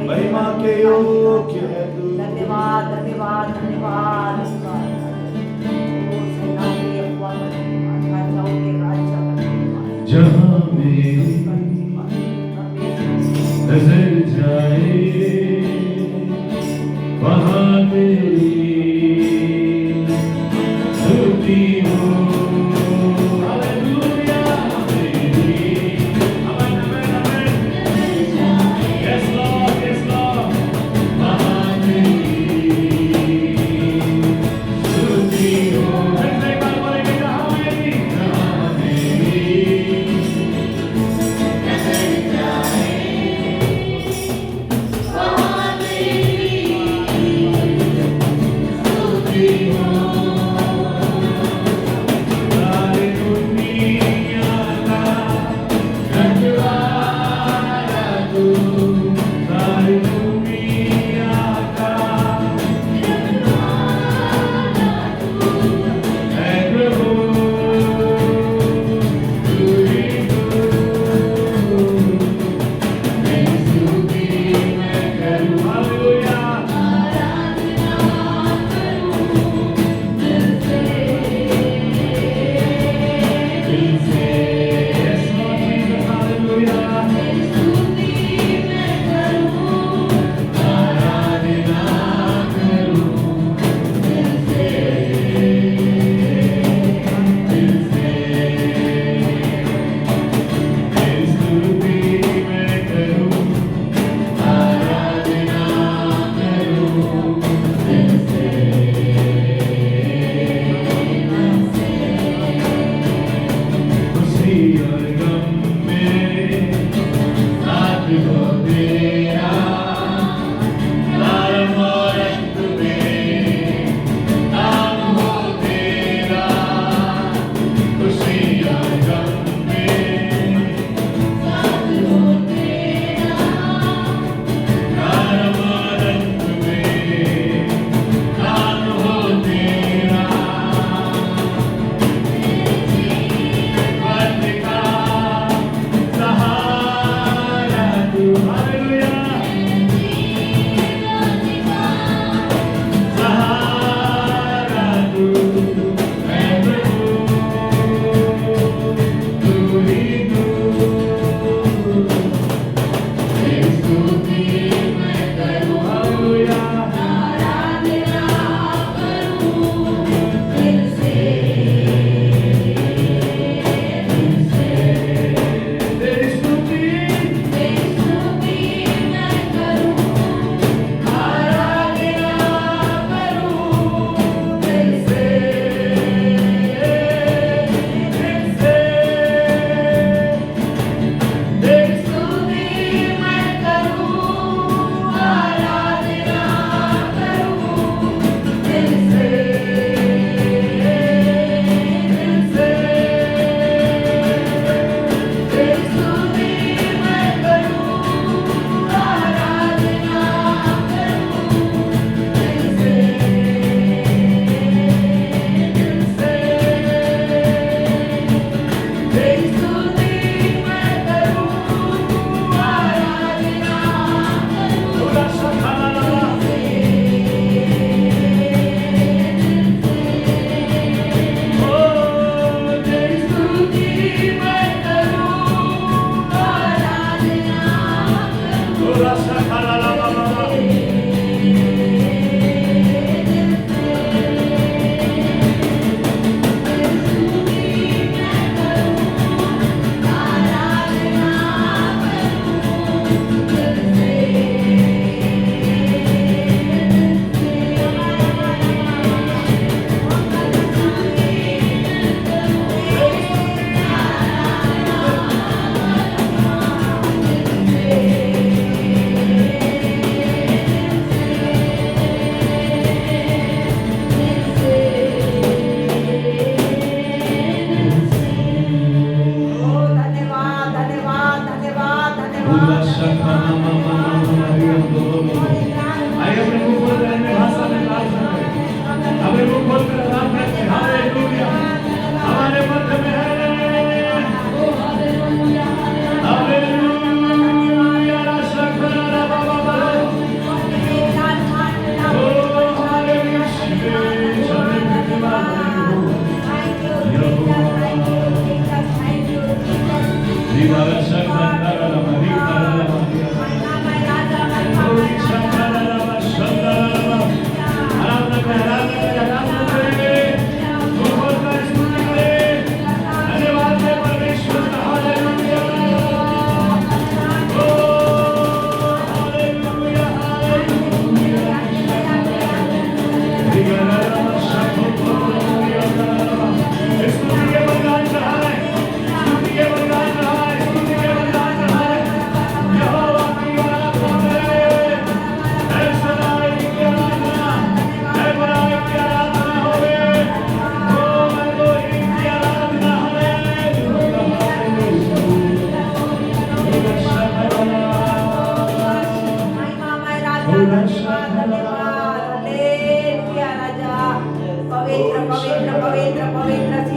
महिमा के योग्य है तू। धन्यवाद धन्यवाद धन्यवाद। जहाँ मेरी नजर जाए वहाँ मेरी स्तुति हो।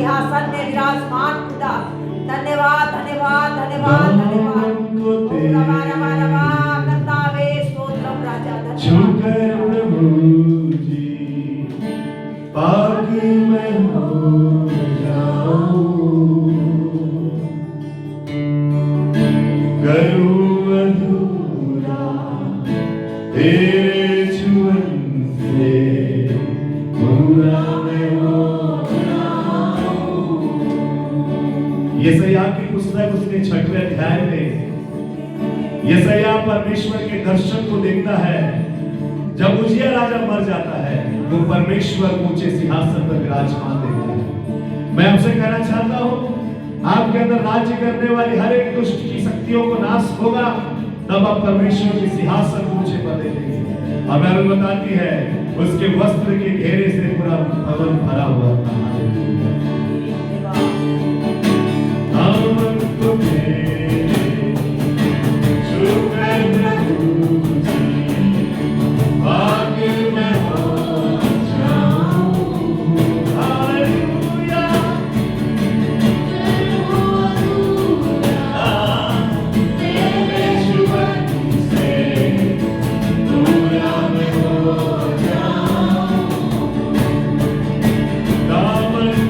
सिंहासन में विराजमान खुदा, धन्यवाद धन्यवाद धन्यवाद धन्यवाद। रबा रबा रबा करतावे स्तोत्रम राजा, धन्यवाद। झुककर प्रभु जी पाग में हो जाऊं, करूं अधूरा तेरे छुअन से, पूरा मैं हो जाऊं। यशायाह की पुस्तक उसके 6वें अध्याय में यशायाह परमेश्वर के दर्शन को देखता है। जब उजिया राजा मर जाता है, वो परमेश्वर ऊंचे सिंहासन पर विराजमान देखता है। मैं आपसे कहना चाहता हूं, आपके अंदर राज्य करने वाली हर एक दुष्ट की शक्तियों को नाश होगा, तब आप परमेश्वर के सिंहासन ऊंचे पर देखेंगे। और बाइबल बताती है उसके वस्त्र के घेरे से पूरा भवन भरा हुआ था। दामन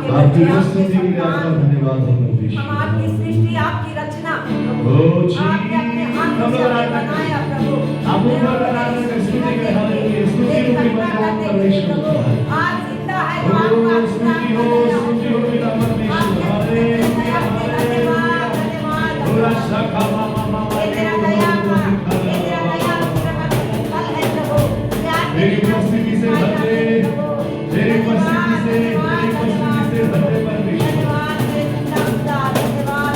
आपकी बच्चे, आपके उपस्थिति के लिए आपका संतान, धन्यवाद हम हम आपकी सृष्टि, आपकी रचना ओ जी, आपने अपने हाथों से हमें बनाया प्रभु। आप ऊपर का नाम लेकर स्तुति करें, हालेलुया, स्तुति हो कि बलिदान परमेश्वर का है। आज जिंदा है ओ तो आपका स्तुति हो पिता परमेश्वर, हालेलुया, हालेलुया। ओ रक्षा का मामा मामा मेरी उपस्थिति से भरते, मेरी उपस्थिति से भरते परमेश्वर। धन्यवाद धन्यवाद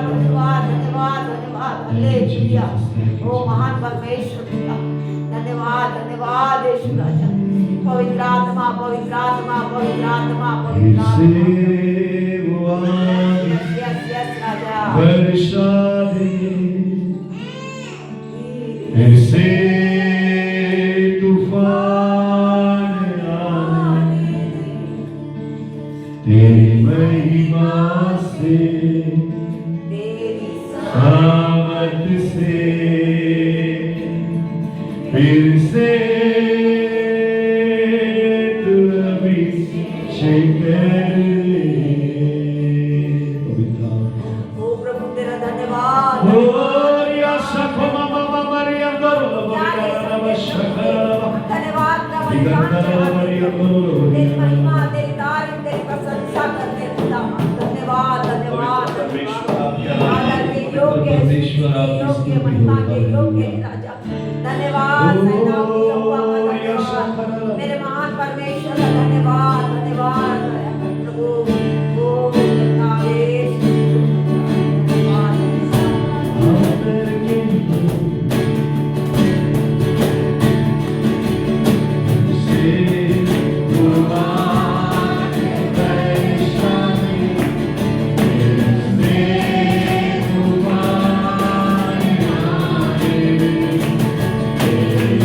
धन्यवाद धन्यवाद हालेलुया। ओ महान परमेश्वर पिता, धन्यवाद धन्यवाद यीशु राजा। पवित्र आत्मा पवित्र आत्मा पवित्र आत्मा पवित्र आत्मा। यस यस यस राजा। वर्षा दे फिर से तूफान आए, तेरी महिमा से तेरी सामर्थ से फिर से तू अभिषेक कर ले। पवित्र ओ प्रभु तेरा धन्यवाद। धन्यवाद का बलिदान चढ़ाते प्रभु। तेरी महिमा तेरी तारीफ तेरी प्रशंसा करते खुदा। धन्यवाद धन्यवाद आदर के योग्य योग्य महिमा के योग्य है राजा। धन्यवाद सेनाओं के यहोवा का धन्यवाद। मेरे महान परमेश्वर का धन्यवाद धन्यवाद प्रभु। ओ नावेश धन्यवाद। Thank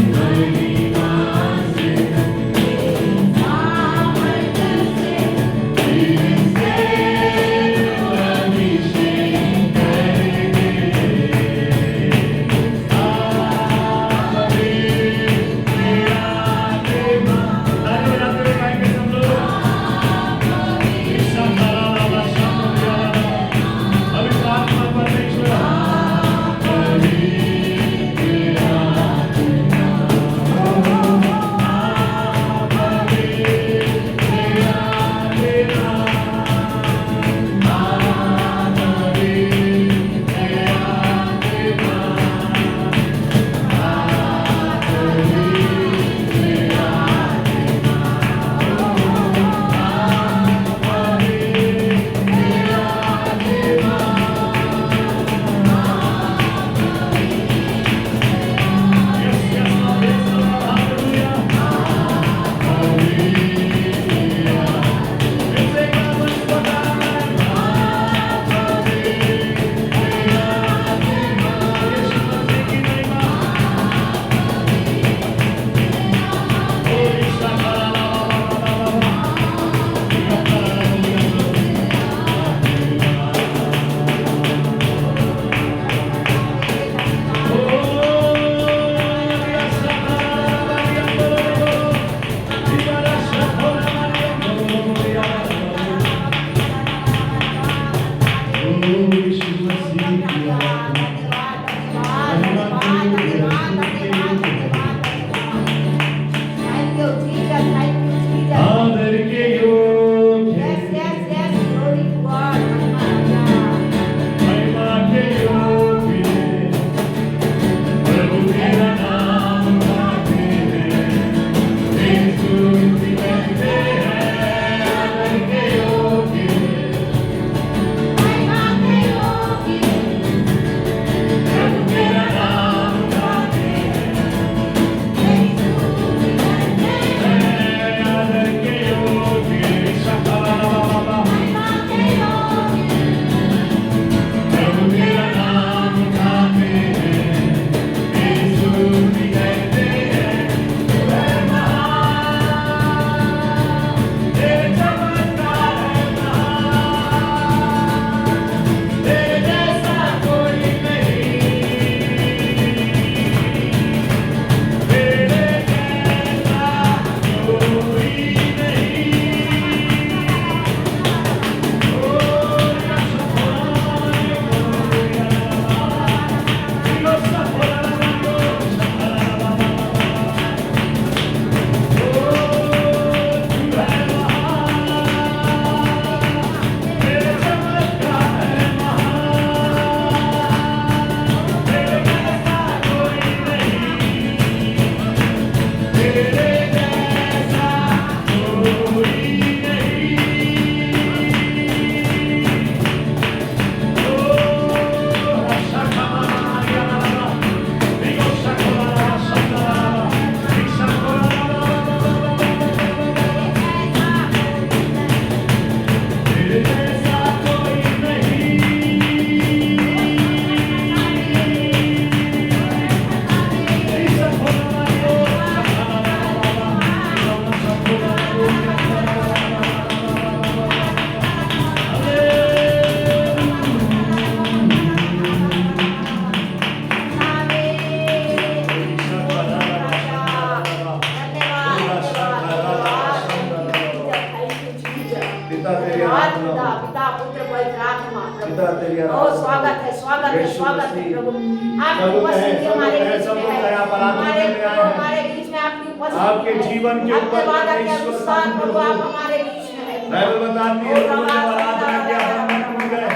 पिता तेरी धन्यवाद आराधना खुदा, हो। पिता पुत्र पवित्र आत्मा पिता तेरी प्रभु। आराधना ओ स्वागत है, स्वागत है, यीशु स्वागत है मसीह। प्रभु। सब आपकी लोग कहें, उपस्थिति सब लोग हमारे कहें, बीच सब में लोग है। कहें, आप आराधना हमारे करने आए हैं। हमारे बीच में आपकी उपस्थिति आपके है। जीवन के ऊपर आपके वादा के परमेश्वर अनुसार का प्रभु आप हमारे बीच में है। बाइबल बताती है लोगों ने आराधना किया, बंधन टूट गए।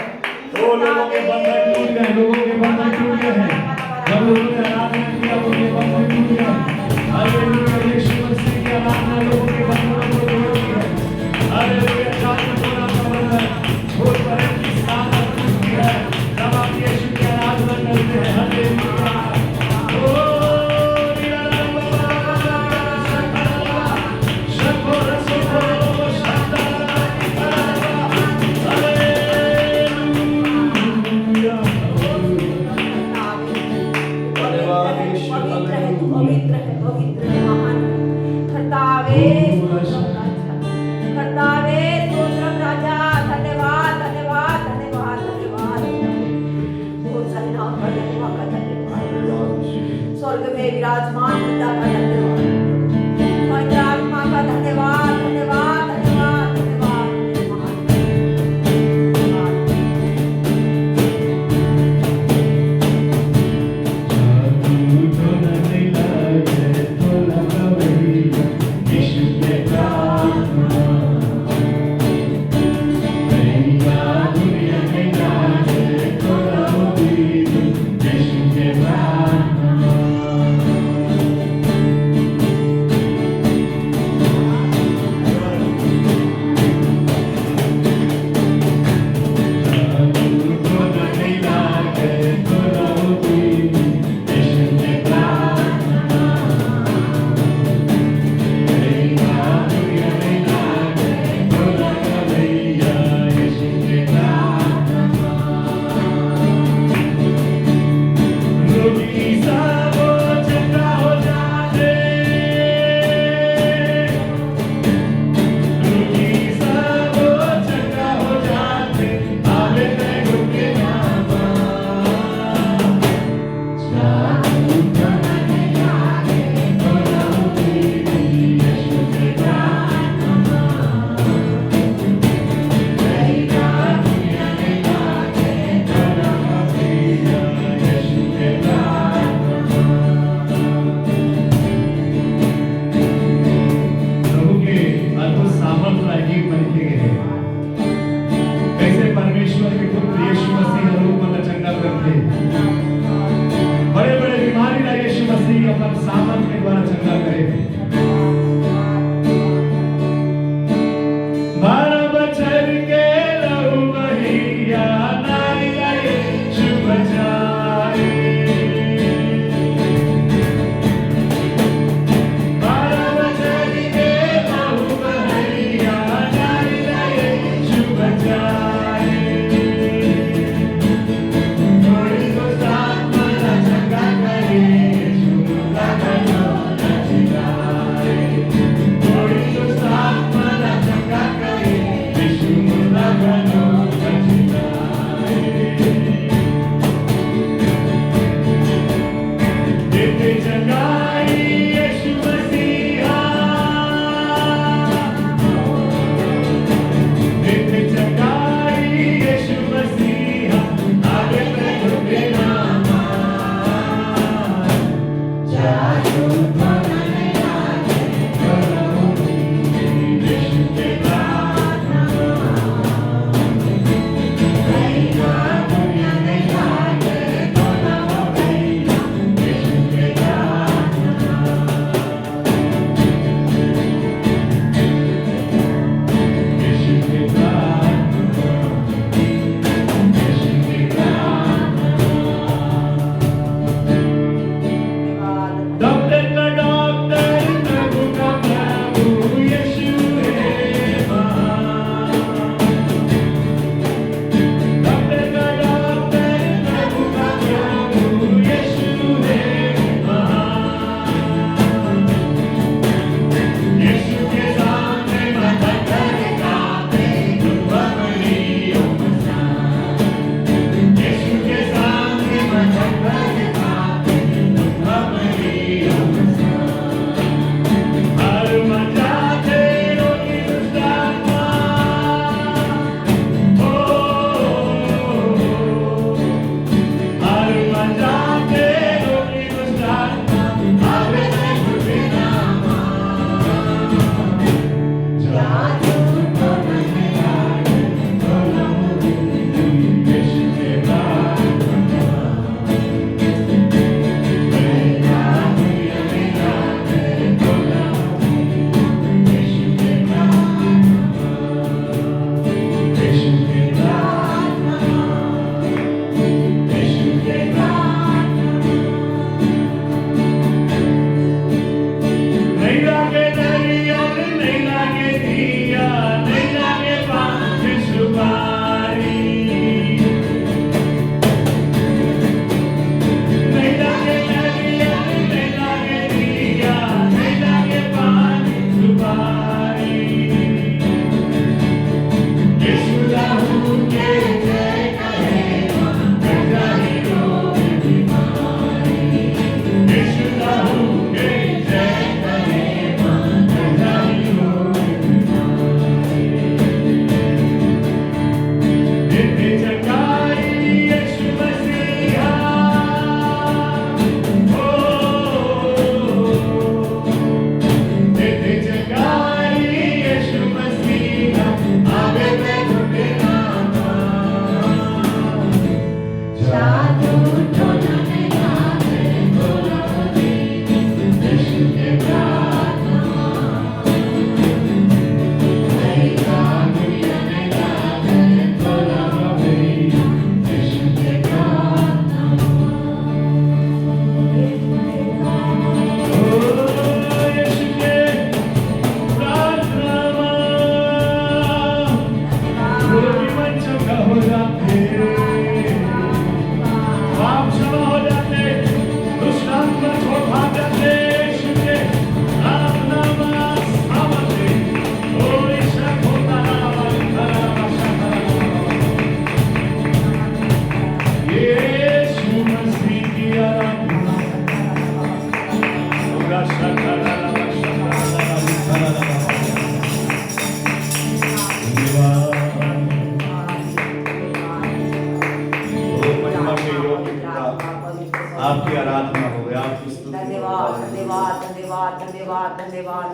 दो लोगों के बंधन टूट गए, लोगों के बंधन टूट गए हैं। जब लोगों ने आराधना किया, उनके बंधन टूट गए। हालेलुया, यीशु मसीह की आराधना लोगों के बंधनों को तोड़ती है। हालेलुया, जादू टोना प्रबंधन, भूत प्रेत की साधना टूटती है। जब आप यीशु की आराधना करते हैं, हालेलुया। ओ मेरा पवित्र है, पवित्र है, पवित्र है, महान है। कर्तावे कर्तावे स्तोत्रम राजा, धन्यवाद, धन्यवाद, धन्यवाद, धन्यवाद। बहुत सारे नाम का धन्यवाद, का धन्यवाद। स्वर्ग में विराजमान पिता का धन्यवाद, पवित्र आत्मा का धन्यवाद, धन्यवाद, धन्यवाद, धन्यवाद, महान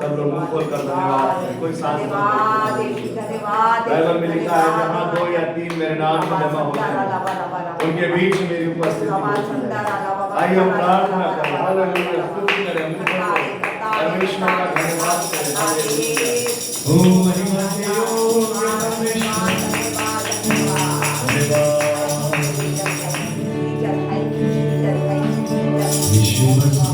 सब लोग मुंह खोलकर धन्यवाद करें। कोई सांस बंद धन्यवाद नहीं यीशु, करें। धन्यवाद बाइबल में लिखा है जहाँ 2 या 3 मेरे नाम में जमा होते हैं उनके बीच मेरी उपस्थिति होती है। आइए हम प्रार्थना करें, हालेलुया, स्तुति करें, मुंह खोलकर परमेश्वर का धन्यवाद करें। हालेलुया। ओ महिमा के योग्य परमेश्वर, धन्यवाद यीशु मसीह।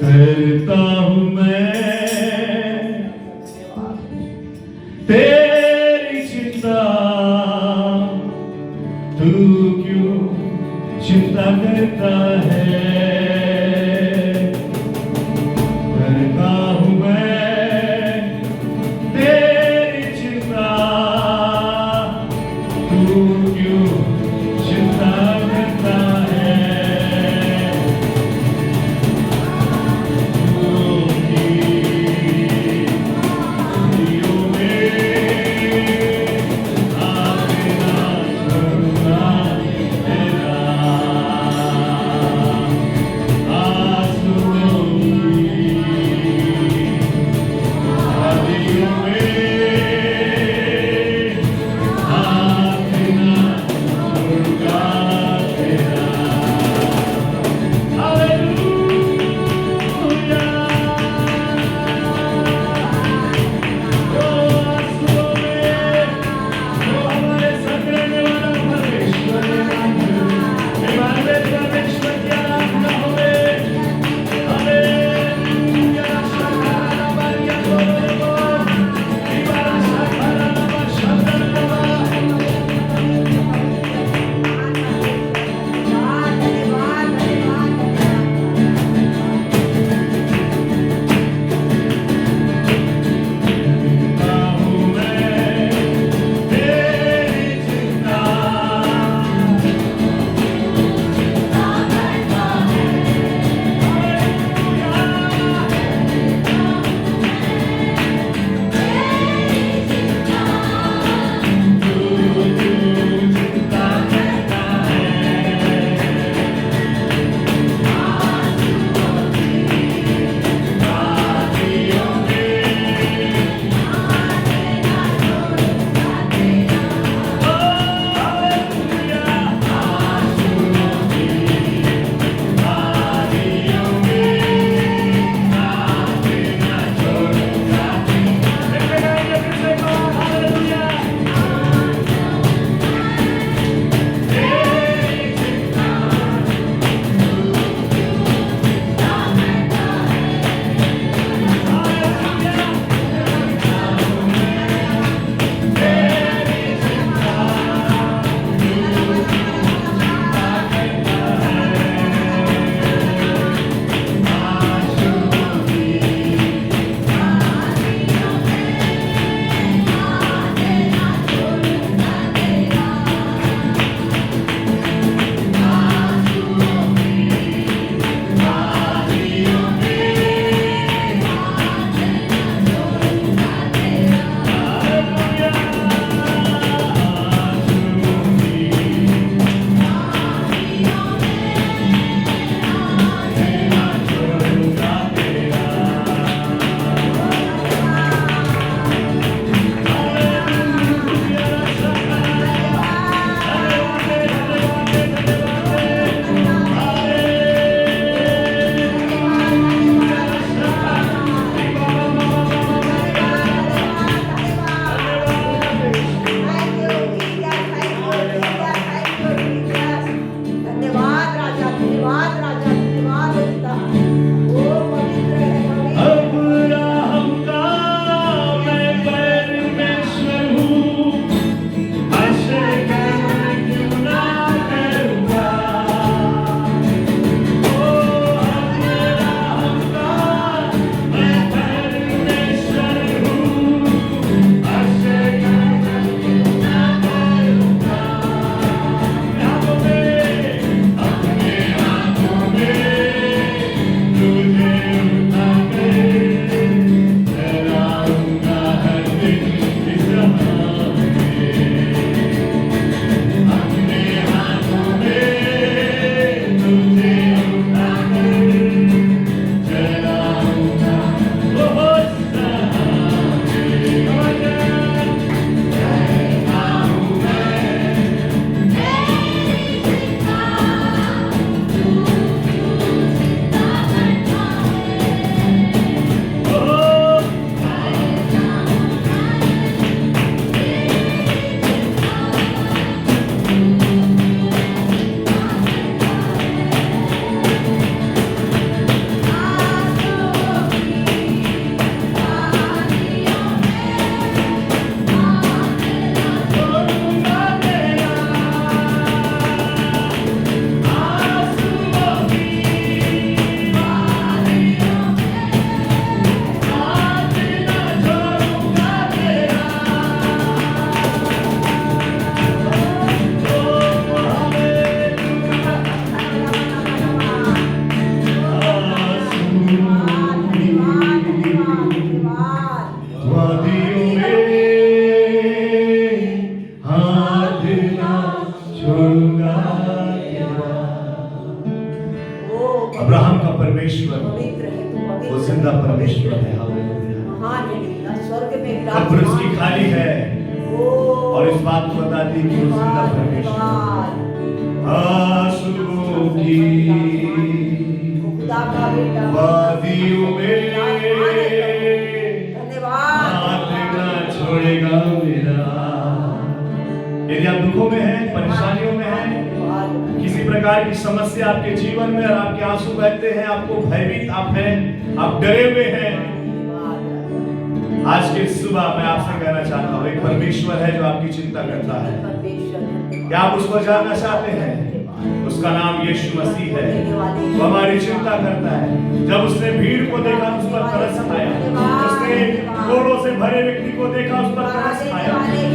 करता हूँ मैं तेरी चिंता, तू क्यों चिंता करता है। करता हूँ मैं तेरी चिंता, तू क्यों चिंता करता है। परमेश्वर है। हालेलुया। महान है पिता, स्वर्ग में कब्र उसकी विराजमान। खाली है ओ, और इस बात को बताती है कि वो जिंदा परमेश्वर आंसुओं की खुदा का बेटा वादियों में धन्यवाद। हाथ ना छोड़ेगा मेरा। यदि आप दुखों में हैं, परेशानियों में हैं, किसी प्रकार की समस्या आपके जीवन में और आपके आंसू बहते हैं, आपको भयभीत आप हैं, आप डरे हुए हैं, आज की सुबह मैं आपसे कहना चाहता हूँ, एक परमेश्वर है जो आपकी चिंता करता है। क्या आप उसको जानना चाहते हैं? उसका नाम यीशु मसीह है। वो हमारी चिंता करता है। जब उसने भीड़ को देखा उस पर तरस खाया, उसने कोड़ों से भरे व्यक्ति को देखा उस पर तरस खाया,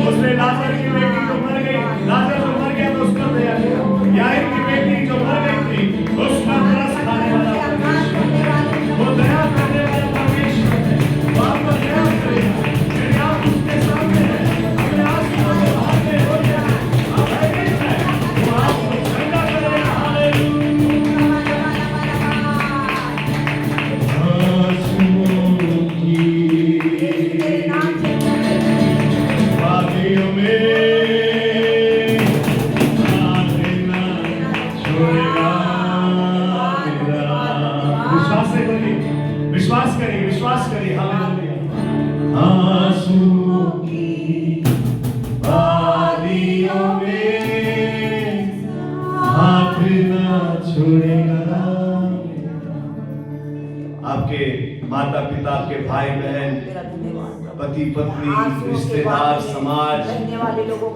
उसने लाजर की बेटी जो मर गई, लाजर जो मर गया तो उस पर दया किया, याईर की बेटी जो मर गई थी उस पर तरस खाने वाला परमेश्वर है। वो दया करने वाला परमेश्वर है। वो आपको दया करेगा। यदि आप उसके सामने हैं, अपने आंसुओं से भागते हो जाए, आप भयभीत हैं, वो आपको ठंडा करेगा। हालेलुया। आंसुओं की वादियों में हाथ ना छोड़ेगा मेरा। विश्वास से करिए, विश्वास करिए, विश्वास करिए। हालेलुया। आंसुओं की वादियों में हाथ ना छोड़ेगा। आपके माता पिता, आपके भाई बहन, पति पत्नी, रिश्तेदार, समाज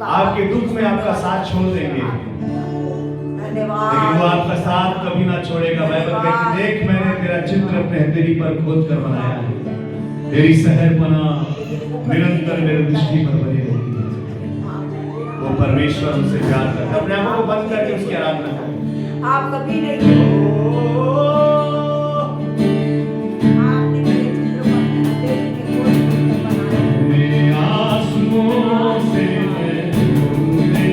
आपके दुख में आपका साथ छोड़ देंगे, लेकिन वो आपका साथ कभी ना छोड़ेगा। बाइबल कहती है, देख मैंने तेरा चित्र अपने हथेली पर खोद कर बनाया है, तेरी सहरपना निरंतर मेरे दृष्टि पर बनी रहती है। वो परमेश्वर उनसे प्यार करता है। अपने आंखों को बंद करके उसकी आराधना करें। आप कभी नहीं आपने मेरे चित्र को अपने हथेली में खोद कर बनाया। मेरे आंसुओं से धोने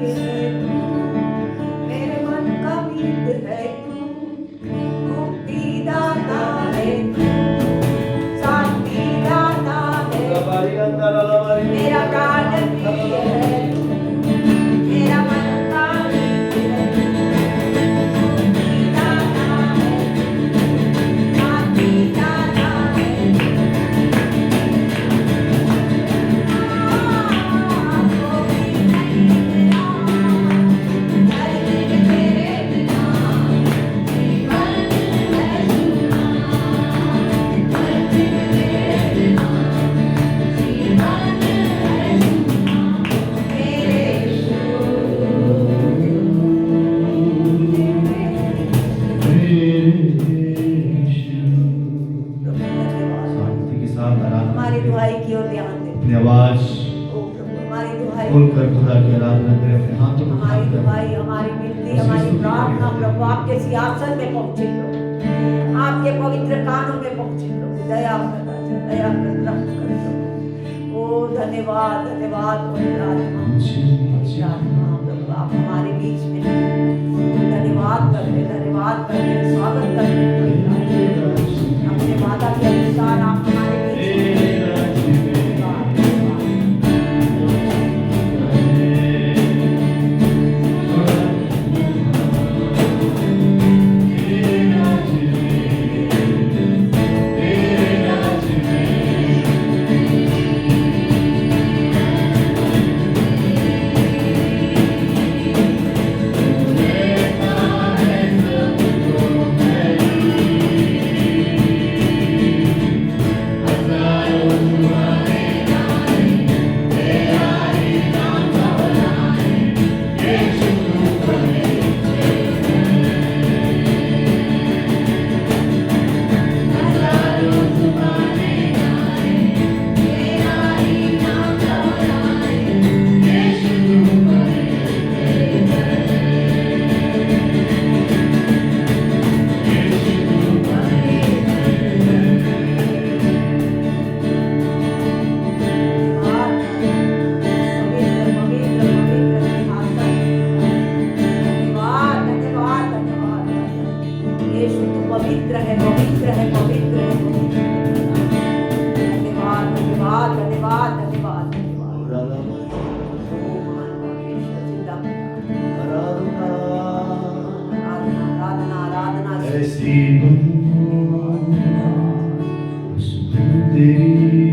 चल, मेरे मन का मीत है तू, मुक्ति दाता है तू, शांति दाता है तू, मेरा प्राण प्रिय है तू, मेरा मन का मीत है तू, मुक्ति दाता है तू, शांति दाता है तू। हमारी दुआई की ओर ध्यान दे। अपनी आवाज ओ प्रभु, हमारी दुआई खोलकर खुदा की आराधना करें। अपने हाथों को हमारी उठाकर दुआई, हमारी विनती, हमारी प्रार्थना प्रभु आपके सिंहासन में पहुंचे प्रभु, आपके पवित्र कानों में पहुंचे प्रभु। दया कर, दया कर, रहम कर प्रभु। ओ धन्यवाद, धन्यवाद पवित्र आत्मा, पवित्र आत्मा प्रभु आप हमारे बीच में धन्यवाद करते, धन्यवाद करते, स्वागत करते पवित्र आत्मा। अपने वादा के अनुसार आप हमारे बीच में धन्यवाद, धन्यवाद। पवित्र है, पवित्र है, पवित्र है। धन्यवाद, धन्यवाद, धन्यवाद, धन्यवाद, धन्यवाद। आराधना, आराधना, आराधना। ऐसी तेरी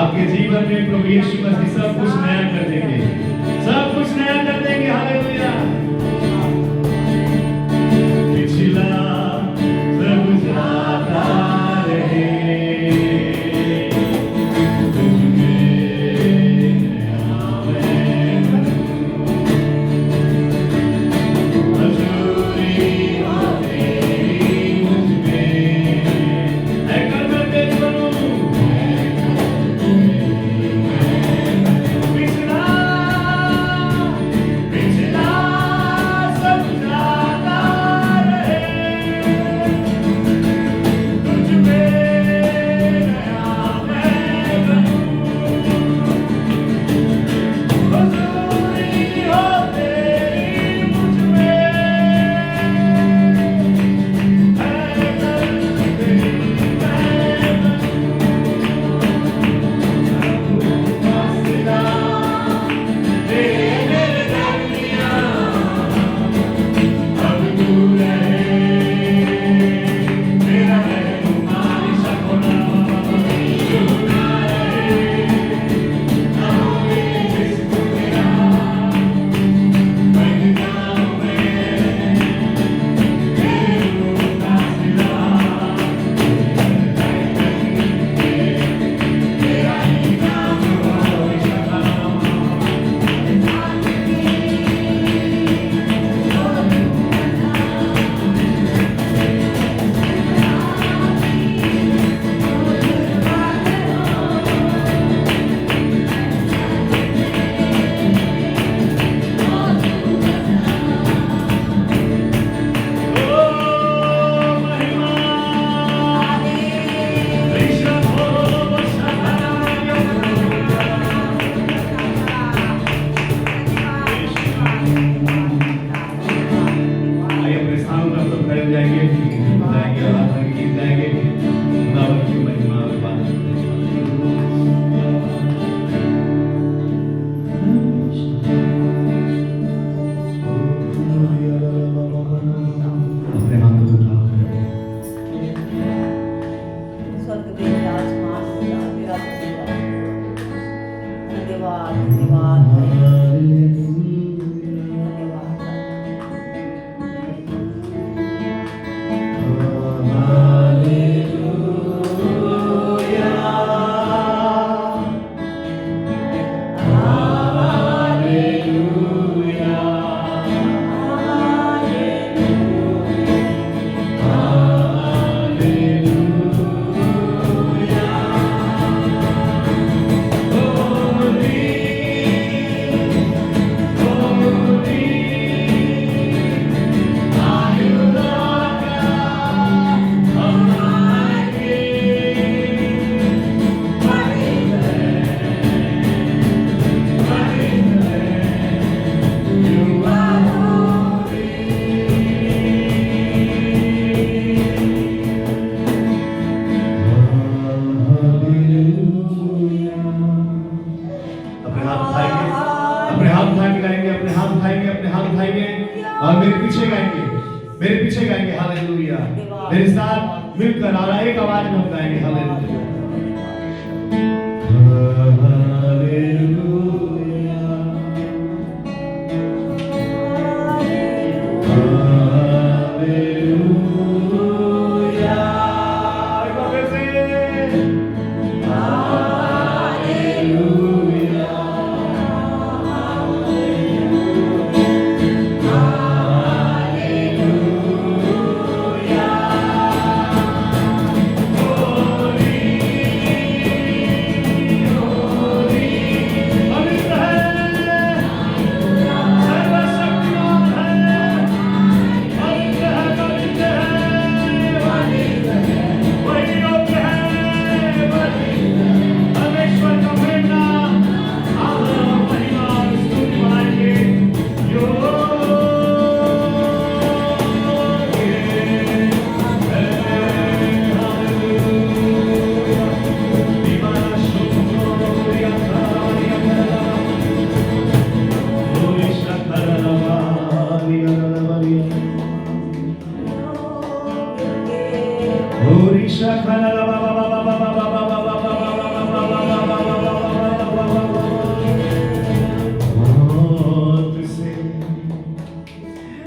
आपके जीवन में प्रभु यीशु मसीह सब कुछ नया कर देंगे, सब कुछ नया कर देंगे। हालेलुया। पिछला सब जाता रहे, पिछला पीछे गाएंगे, मेरे पीछे गाएंगे हालेलुया। मेरे साथ मिलकर और एक आवाज में हम गाएंगे हालेलुया।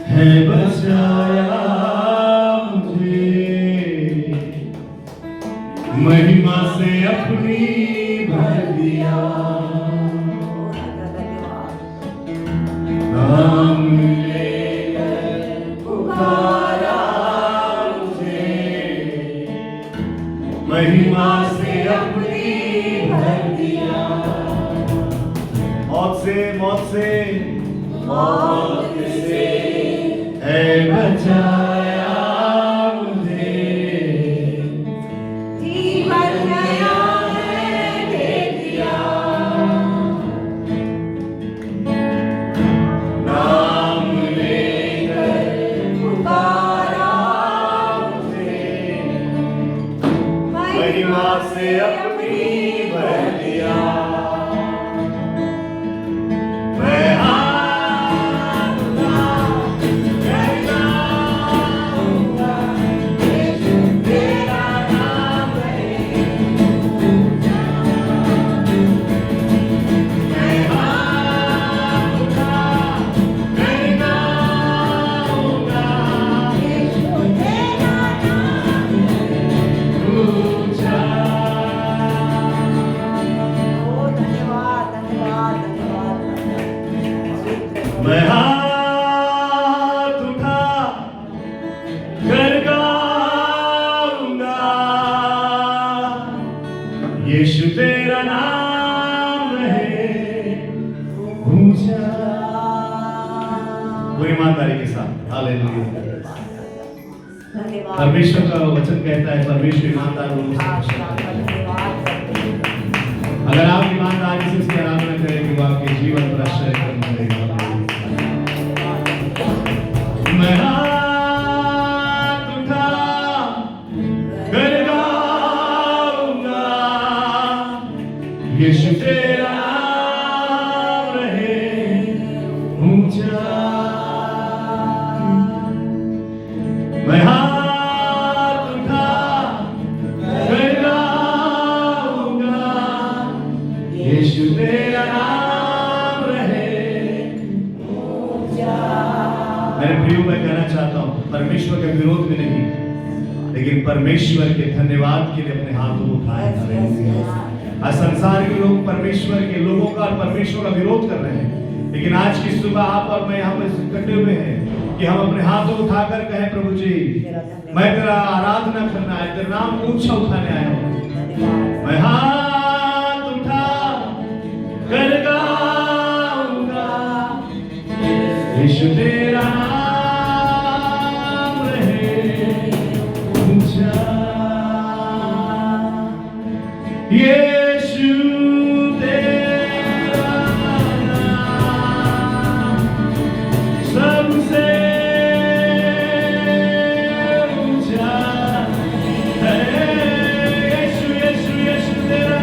है बचाया मुझे, महिमा से अपनी भर दिया, नाम लेकर पुकारा मुझे, महिमा से अपनी भर दिया। मौत से है बचाया मुझे, जीवन नया है दे दिया, नाम लेकर पुकारा मुझे, महिमा से अपनी भर दिया। मैं मैं हाथ उठा कर गाऊंगा, यीशु तेरा नाम रहे ऊंचा। वो ईमानदारी के साथ हालेलुया। परमेश्वर का वचन कहता है परमेश्वर ईमानदार लोगों से पसंद करता है। अगर आप ईमानदारी से उसकी आराधना करेंगे वो आपके जीवन पर आश्चर्य कर्म करेगा। मैं हाथ उठा कर गाऊंगा, यीशु तेरा नाम रहे ऊंचा। मैं हाथ उठा कर गाऊंगा, यीशु तेरा नाम रहे ऊंचा। मेरे प्रियो मैं कहना चाहता हूं परमेश्वर के विरोध में नहीं, लेकिन परमेश्वर के धन्यवाद के लिए अपने हाथों उठाए। आज संसार के लोग परमेश्वर के लोगों का और परमेश्वर का विरोध कर रहे हैं, लेकिन आज की सुबह आप और मैं यहाँ पर इकट्ठे हुए हैं कि हम अपने हाथों उठाकर कहें प्रभु जी मैं तेरा आराधना करना है, तेरा नाम ऊंचा उठाने आया हूँ। मैं हाथ उठा कर गाऊंगा, यीशु तेरा नाम रहे ऊंचा। यीशु तेरा नाम सबसे ऊंचा है। यीशु यीशु यीशु तेरा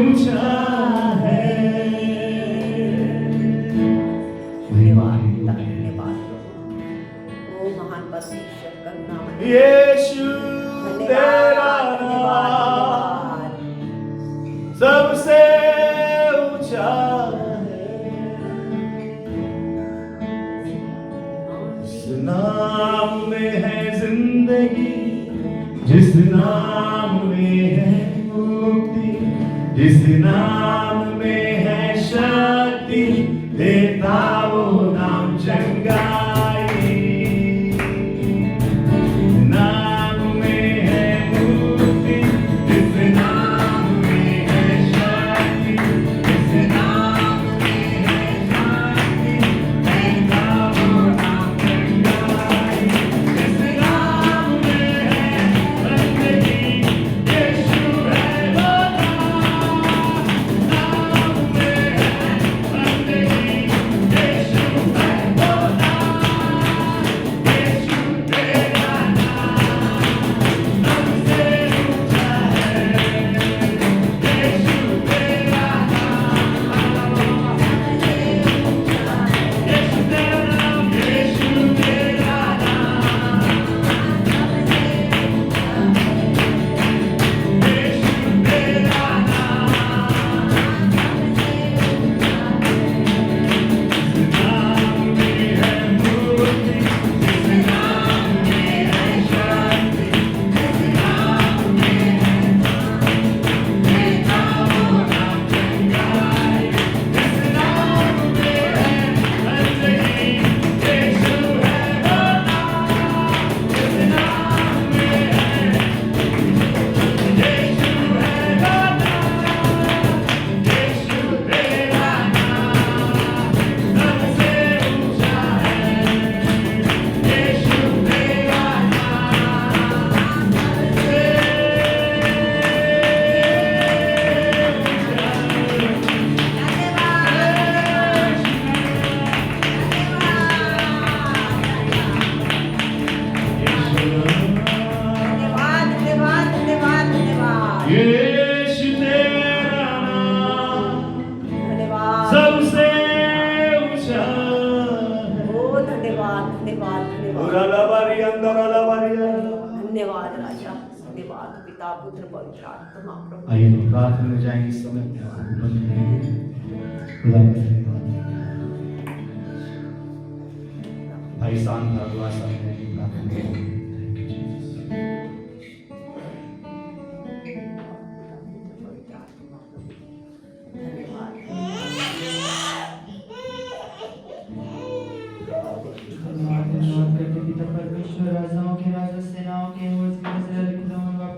ऊंचा है। धन्यवाद पिता, धन्यवाद प्रभु। ओ महान परमेश्वर करुणामय यीशु तेरा धन्यवाद, नाम सबसे ऊंचा है। इस नाम में है जिंदगी, जिस नाम में है मुक्ति, जिस नाम में है शक्ति, देता वो नाम चंगाई। नाम में है मुक्ति, जिस नाम में है शक्ति, जिस नाम में है शक्ति, देता वो नाम चंगाई। जिस नाम में है बंदगी, यीशु है वो नाम। नाम में है बंदगी, यीशु है वो नाम। यीशु तेरा नाम सबसे ऊंचा है। यीशु तेरा नाम, यीशु तेरा नाम, यीशु तेरा नाम, यीशु तेरा नाम में है मुक्ति, जिस नाम में है शक्ति, जिस नाम में है देता वो नाम चंगाई। जिस नाम में है बंदगी, यीशु है वो नाम। जिस नाम में है यीशु है वो नाम। यीशु तेरा नाम सबसे ऊंचा है। यीशु तेरा नाम धन्यवाद, धन्यवाद, धन्यवाद, धन्यवाद, यीशु तेरा नाम धन्यवाद। सबसे ऊंचा है। ओ धन्यवाद, धन्यवाद, धन्यवाद, उरालाबारी अंदरालाबारी। धन्यवाद राजा, धन्यवाद पिता, पुत्र, पवित्र आत्मा प्रभु। आइए हम प्रार्थना में जाएंगे। इस समय अपने आंखों बंद करेंगे। खुदा का धन्यवाद। भाई शांत भगवान सामने प्रार्थना करेंगे। Thank you, Jesus. धन्यवाद करते पिता परमेश्वर, राजाओं के राजा, सेनाओं के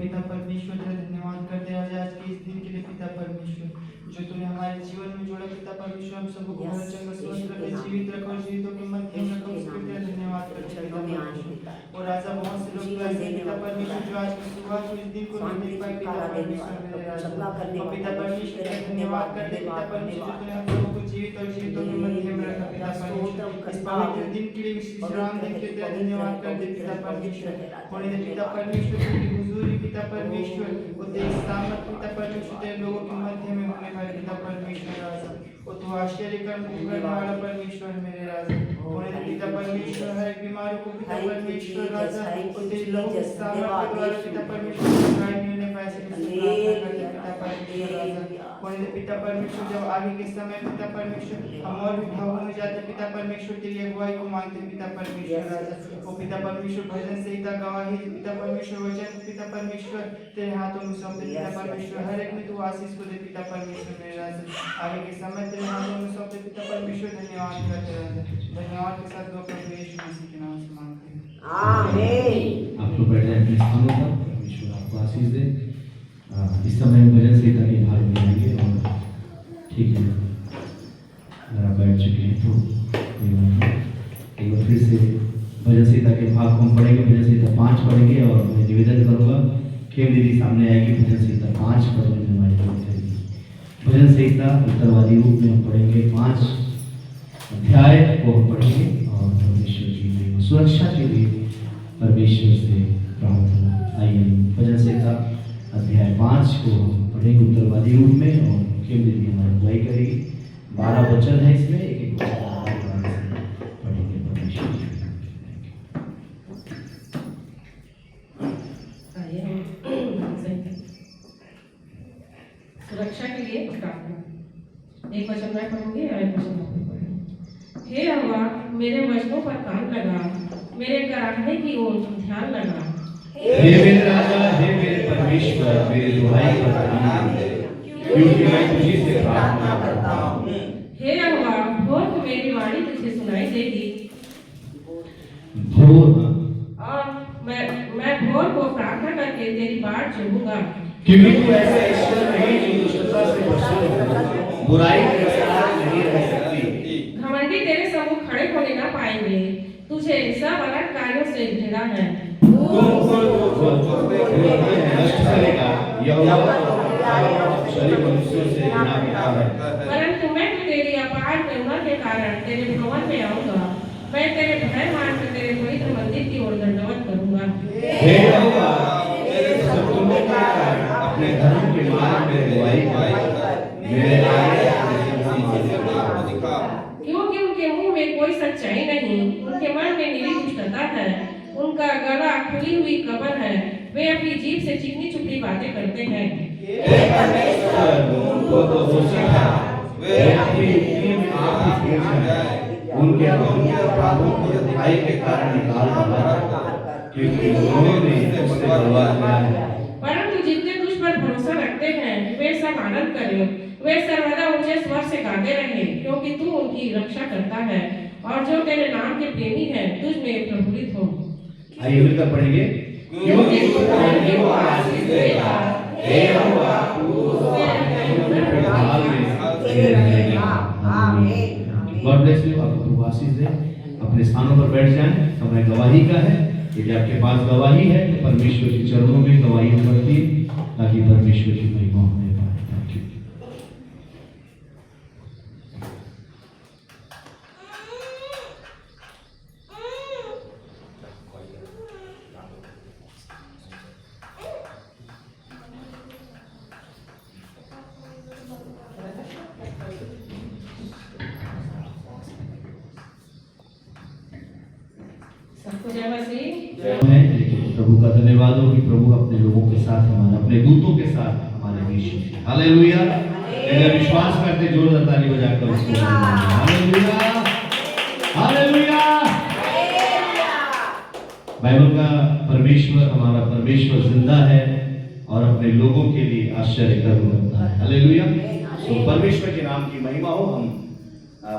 पिता परमेश्वर तेरा धन्यवाद करते आज आज के इस दिन के लिए पिता परमेश्वर, जो तूने हमारे जीवन में जोड़ा पिता परमेश्वर। हम सबको बहुत चंगा स्वस्थ रखे, जीवित रखो और जीवितों के मध्य में रखो, उसके लिए तेरा धन्यवाद करते पिता परमेश्वर। और राजा बहुत से लोग ऐसे हैं पिता परमेश्वर जो आज की सुबह को इस दिन को नहीं देख पाए पिता परमेश्वर मेरे राजा। और पिता परमेश्वर तेरा धन्यवाद करते पिता परमेश्वर, तूने हम सबको जीवित और जीवितों के मध्य में रखा पिता परमेश्वर। इस पवित्र दिन के लिए विश्राम दिन के लिए तेरा धन्यवाद करते पिता परमेश्वर। होने दे पिता परमेश्वर की हुजूरी पिता परमेश्वर, वो तेरी सामत पिता परमेश्वर तेरे लोगों के मध्य में होने वाले पिता परमेश्वर राजा। वो तू आश्चर्य कर्म करने वाला परमेश्वर मेरे राजा। होने दे पिता परमेश्वर हर एक बीमारी को पिता परमेश्वर राजा, वो तेरे लोगों के सामत के द्वारा पिता परमेश्वर सुखाए मिलने पैसे पिता परमेश्वर राजा। होने दे पिता परमेश्वर जब आगे के समय पिता परमेश्वर हम और भी भावों में जाते पिता परमेश्वर तेरी अगुवाई को मांगते पिता परमेश्वर राजा। वो पिता परमेश्वर भजन संहिता गवाही पिता परमेश्वर वचन पिता परमेश्वर तेरे हाथों में सौंपते पिता परमेश्वर। हर एक में तू आशीष को दे पिता परमेश्वर मेरे राजा। आगे के समय तेरे हाथों में सौंपते पिता परमेश्वर। धन्यवाद करते राजा, धन्यवाद के साथ दो प्रभु यीशु मसीह के नाम से मांगते हैं, आमीन। आप लोग बैठ जाए अपने स्थानों पर। परमेश्वर आपको आशीष दे। इस समय हम भजन संहिता के भाग में आएंगे और ठीक है अगर आप बैठ चुके हैं तो एक बार फिर से भजन संहिता के भाग को हम पढ़ेंगे। भजन संहिता 5 पढ़ेंगे और मैं निवेदन करूँगा खेम दीदी सामने आएगी। भजन संहिता 5 पढ़ने में हमारी मदद करेगी। भजन संहिता उत्तरवादी रूप में हम पढ़ेंगे 5 अध्याय को हम पढ़ेंगे और परमेश्वर की सुरक्षा के लिए परमेश्वर से प्रार्थना। आइए भजन संहिता अध्याय 5 को हम पढ़ेंगे उत्तरवादी रूप में और खेल दीदी हमारी अगुवाई करेगी। 12 वचन है इसमें, एक वचन पढ़ेंगे परमेश्वर जी। सुरक्षा के लिए प्रार्थना। एक वचन मैं पढ़ूंगी और एक वचन आप पढ़ेंगे। हे यहोवा, मेरे वचनों पर कान लगा, मेरे कराहने की ओर ध्यान लगा। हे मेरे राजा, हे मेरे परमेश्वर, मेरी दुहाई पर ध्यान दे, क्योंकि मैं तुझी से प्रार्थना करता हूँ। हे यहोवा, भोर को मेरी वाणी तुझे सुनाई देगी भोर, और मैं भोर को प्रार्थना करके तेरी बाट चढ़ूंगा। क्योंकि तू ऐसा ईश्वर नहीं जो दुष्टता से बचता हो, बुराई के साथ नहीं रह सकती। घमंडी तेरे सम्मुख खड़े होने ना पाएंगे, तुझे सब अलग कार्यों से घिरा है। नष्ट करेगा, यहोवा शरीर मनुष्यों से घृणा करता है। परंतु मैं तो तेरी अपार करुणा के कारण तेरे भवन में आऊंगा। मैं तेरे भय मानकर तेरे पवित्र मंदिर की ओर दंडवत करूंगा। हे यहोवा, मेरे शत्रुओं के कारण अपने धर्म के मार्ग में अगुवाई कर, मेरे आगे क्योंकि उनके मुंह में कोई सच्चाई नहीं, उनके मन में निरी दुष्टता है, उनका गला खुली हुई कब्र है, वे अपनी जीभ से चिकनी चुपड़ी बातें करते हैं। हे परमेश्वर, उनको तो दोषी ठहरा, वे अपनी युक्ति में आप ही गिर जाएं। उनके अपराधों को बुराई के कारण निकाल डाला, क्योंकि उन्होंने उससे बर्बाद किया है। परंतु जितने तुझ पर भरोसा रखते हैं वे सब आनंद करें, वे सर्वदा ऊंचे स्वर से गाते रहें, क्योंकि तू उनकी रक्षा करता है और जो तेरे नाम के प्रेमी हैं तुझ में प्रफुल्लित हो। आइए मिलकर पढ़ेंगे। क्योंकि तू धर्मी को आशीष देगा, हे यहोवा, तू उसके अपने ढाल में स्थिर रहेगा। आमीन। गॉड ब्लेस यू, आपको आशीष दे। अपने स्थानों पर बैठ जाएं। समय गवाही का है, यदि आपके पास गवाही है तो परमेश्वर के चरणों में गवाही करती है, ताकि परमेश्वर की महिमा होने पाए। Thank you. सबको जय मसीह। है, लेकिन प्रभु का धन्यवाद हो कि प्रभु अपने लोगों के साथ, हमारे अपने दूतों के साथ हमारे बीच में। हालेलुया। अगर विश्वास करते जोरदार ताली बजाकर उसको हालेलुया, हालेलुया। बाइबल का परमेश्वर, हमारा परमेश्वर जिंदा है और अपने लोगों के लिए आश्चर्य कर्म करता है। हालेलुया। तो परमेश्वर के नाम की महिमा हो। हम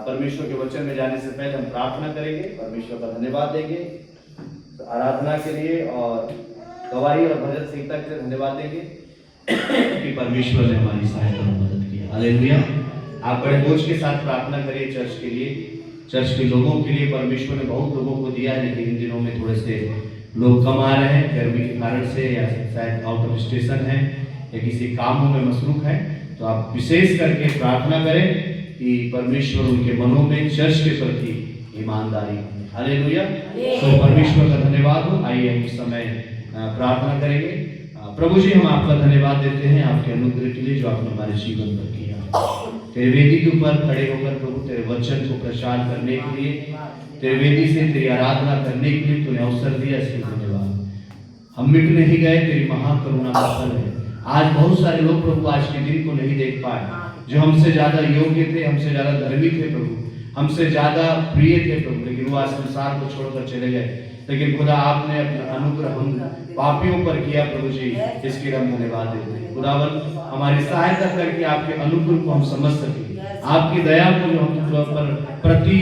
परमेश्वर के वचन में जाने से पहले हम प्रार्थना करेंगे, परमेश्वर का धन्यवाद देंगे आराधना के लिए और गवाही और भजन संहिता के लिए धन्यवाद देंगे कि परमेश्वर ने हमारी सहायता में मदद की। हालेलुया। आप बड़े बोझ के साथ प्रार्थना करिए चर्च के लिए, चर्च के लोगों के लिए। परमेश्वर ने बहुत लोगों को दिया है, लेकिन इन दिनों में थोड़े से लोग कम आ रहे हैं गर्मी के कारण से, या शायद आउट ऑफ स्टेशन है या किसी कामों में मसरूफ है। तो आप विशेष करके प्रार्थना करें कि परमेश्वर उनके मनों में चर्च के प्रति ईमानदारी। हालेलुया। तो परमेश्वर का धन्यवाद हो। आइए हम इस समय प्रार्थना करेंगे। प्रभु जी, हम आपका धन्यवाद देते हैं आपके अनुग्रह के लिए जो आपने हमारे जीवन पर किया। तेरे वेदी के ऊपर खड़े होकर प्रभु तेरे वचन को प्रचार करने के लिए, तेरे वेदी से तेरी आराधना करने के लिए तूने अवसर दिया, इसके धन्यवाद। हम मिट नहीं गए, तेरी महाकरुणा का फल है। आज बहुत सारे लोग प्रभु आज के दिन को नहीं देख पाए, जो हमसे ज्यादा योग्य थे, हमसे ज्यादा धर्मी थे प्रभु, हमसे ज्यादा प्रिय थे प्रभु, लेकिन वो आज संसार को छोड़कर चले गए। लेकिन खुदा आपने अपना अनुग्रह हम पापियों पर किया प्रभु जी, इसके लिए हम धन्यवाद देते हैं। खुदावन हमारी सहायता करके आपके अनुग्रह को हम समझ सके, आपकी दया को जो हम पर प्रति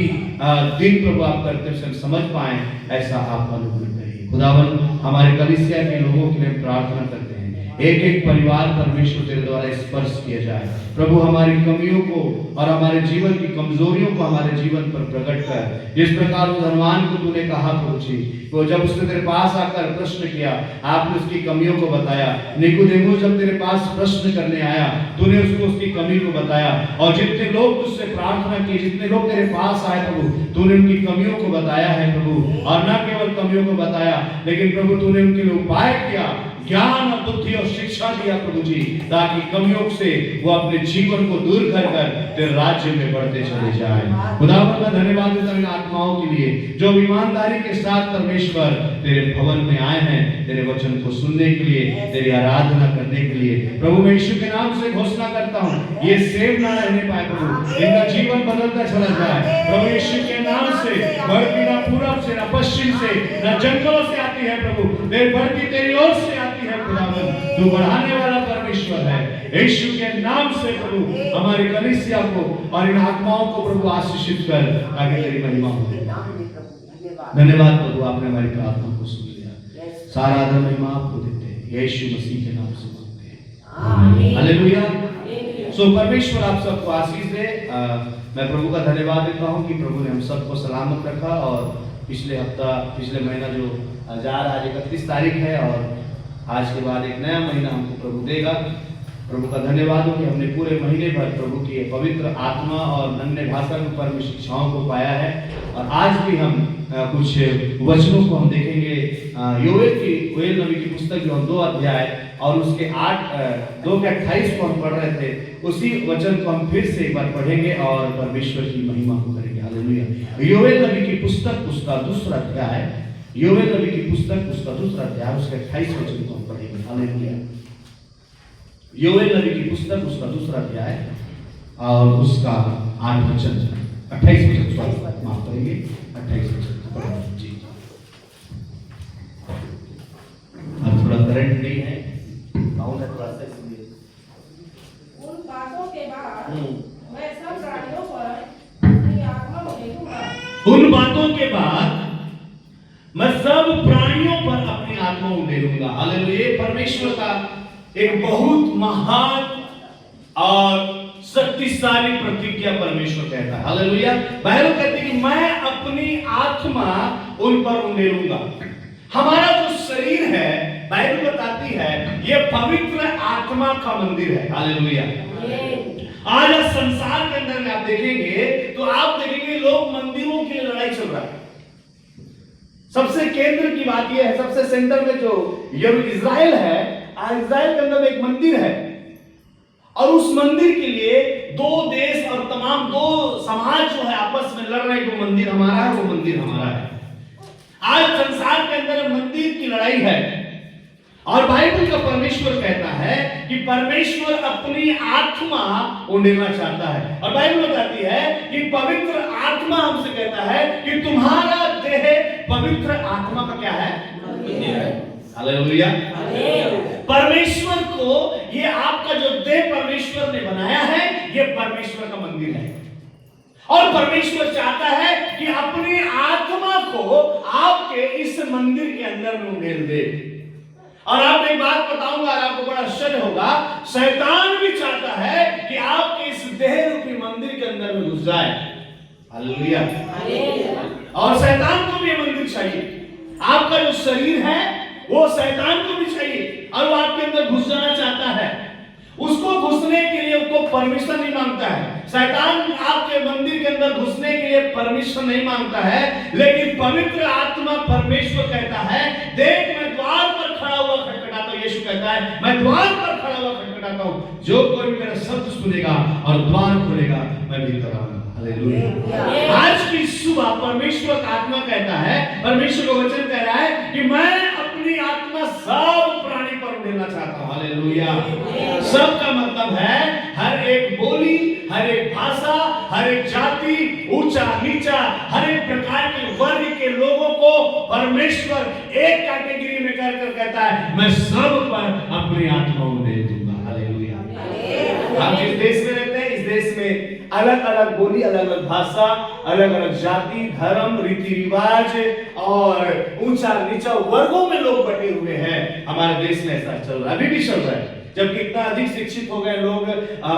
दिन प्रभु आप करते हुए समझ पाए, ऐसा आप अनुग्रह करिए। खुदावन हमारे कलीसिया के लोगों के लिए प्रार्थना करते हैं, एक एक परिवार परमेश्वर तेरे द्वारा स्पर्श किया जाए प्रभु। हमारी कमियों को और हमारे जीवन की कमजोरियों को हमारे जीवन पर प्रकट कर। जिस प्रकार वो धनवान को तूने कहा प्रभु जी, वो जब उसने तेरे पास आकर प्रश्न किया, आपने उसकी कमियों को बताया। निकोदेमुस जब तेरे पास प्रश्न करने आया, तूने उसको उसकी कमी को बताया। और जितने लोग तुझसे प्रार्थना की, जितने लोग तेरे पास आए प्रभु, तूने उनकी कमियों को बताया है प्रभु। और न केवल कमियों को बताया, लेकिन प्रभु तूने उनके लिए उपाय किया ज्ञान और बुद्धि और शिक्षा दिया प्रभु जी, ताकि कमियों से वो अपने जीवन को दूर कर कर तेरे राज्य में बढ़ते चले जाए। खुदावंद का धन्यवाद देता हूं इन आत्माओं के लिए जो ईमानदारी के साथ परमेश्वर तेरे भवन में आए हैं, तेरे वचन को सुनने के लिए, तेरी आराधना करने के लिए। प्रभु मैं यीशु के नाम से घोषणा करता हूं ये सेव ना रहने पाए प्रभु, इनका जीवन बदलता चला जाए प्रभु यीशु के नाम से। बढ़ती ना पूरब से, ना पश्चिम से, ना जंगलों से आती है प्रभु, तेरी बढ़ती तेरी ओर से आती है खुदावंद। तू बढ़ाने वाला परमेश्वर है। यीशु के नाम से प्रभु हमारी कलीसिया को और इन आत्माओं को प्रभु आशीषित कर, ताकि तेरी महिमा हो। धन्यवाद प्रभु, आपने हमारी प्रार्थना को सुन लिया। सारा आदर महिमा आपको देते हैं, यीशु मसीह के नाम से मांगते हैं, हालेलुया। सो परमेश्वर आप सबको आशीष दे। मैं प्रभु का धन्यवाद देता हूं कि प्रभु ने हम सबको सलामत रखा और पिछले महीना जो जा रहा है 31 तारीख है और आज के बाद एक नया महीना हमको प्रभु देगा। प्रभु का धन्यवाद हो कि हमने पूरे महीने भर प्रभु की पवित्र आत्मा और अन्य भाषा में परम शिक्षाओं को पाया है। और आज भी हम कुछ वचनों को हम देखेंगे। योएल नबी की पुस्तक जो हम 2 अध्याय और उसके 2 के 28 को हम पढ़ रहे थे, उसी वचन को हम फिर से एक बार पढ़ेंगे और परमेश्वर की महिमा को करेंगे। हालेलुया। योएल नबी की पुस्तक उसका 2 अध्याय, योएल नबी की पुस्तक उसका 2 अध्याय उसके 28 वचन को हम पढ़ेंगे। हालेलुया। योएल नबी की पुस्तक उसका 2 अध्याय और उसका 8 वचन, 28 वचन, माफ करेंगे 28 वचन जी। अब थोड़ा करंट नहीं है, साउंड है थोड़ा सा, इसलिए उन बातों के बाद मैं सब प्राणियों पर अपनी आत्मा उंडेलूंगा। उन बातों के बाद मैं सब प्राणियों पर अपनी आत्मा उंडेलूंगा। हालेलुया। परमेश्वर का एक बहुत महान और शक्तिशाली प्रतिज्ञा परमेश्वर कहता है। हालेलुया। बाइबल कहती है कि मैं अपनी आत्मा उन पर उंडेलूंगा। हमारा जो शरीर है, बाइबल बताती है, ये पवित्र आत्मा का मंदिर है। हालेलुया। आज संसार के अंदर में आप देखेंगे तो आप देखेंगे लोग मंदिरों की लड़ाई चल रहा है। सबसे केंद्र की बात यह है, सबसे सेंटर में जो इजराइल है, इजराइल के अंदर एक मंदिर है और उस मंदिर के लिए 2 देश और तमाम 2 समाज जो है आपस में लड़ रहे हैं। जो मंदिर हमारा है वो मंदिर हमारा है। आज संसार के अंदर मंदिर की लड़ाई है और बाइबल का परमेश्वर कहता है कि परमेश्वर अपनी आत्मा उंडेलना चाहता है। और बाइबल बताती है कि पवित्र आत्मा हमसे कहता है कि तुम्हारा देह पवित्र आत्मा का क्या है? हालेलुया। परमेश्वर को ये आपका जो देह परमेश्वर ने बनाया है, ये परमेश्वर का मंदिर है और परमेश्वर चाहता है कि अपनी आत्मा को आपके इस मंदिर के अंदर में उंडेल दे। और आपको एक बात बताऊंगा और आपको बड़ा आश्चर्य होगा, शैतान भी चाहता है कि आपके इस देह रूपी मंदिर के अंदर में घुस जाए। हालेलुया। और शैतान को भी ये मंदिर चाहिए। आपका जो शरीर है वो शैतान को भी चाहिए और वो आपके अंदर घुस जाना चाहता है। उसको घुसने के लिए उसको परमिशन नहीं मांगता है। शैतान आपके मंदिर के अंदर घुसने के लिए परमिशन नहीं मांगता है, लेकिन पवित्र आत्मा परमेश्वर कहता है, देख मैं द्वार पर खड़ा हुआ खटखटाता हूं। यीशु कहता है मैं द्वार पर खड़ा हुआ खटखटाता हूं, जो कोई मेरा शब्द सुनेगा और द्वार खोलेगा मैं भीतर आऊंगा। हालेलुया। आज की सुबह परमेश्वर का आत्मा कहता है, परमेश्वर का वचन कह रहा है कि मैं अपनी आत्मा सब प्राणी पर उंडेलना चाहता हूं। हालेलुया। सब का मतलब है हर एक बोली, हर एक भाषा, हर एक जाति, ऊंचा नीचा, हर एक प्रकार के वर्ग के लोगों को परमेश्वर एक कैटेगरी में कर कहता है मैं सब पर अपनी आत्मा उंडेल दूंगा। हालेलुया। हम जिस देश में रहते हैं, इस देश में अलग अलग बोली, अलग अलग भाषा, अलग अलग जाति, धर्म, रीति रिवाज और ऊंचा नीचा वर्गों में लोग बटे हुए हैं। हमारे देश में ऐसा चल रहा है, अभी भी चल रहा है। जबकि इतना अधिक शिक्षित हो गए लोग,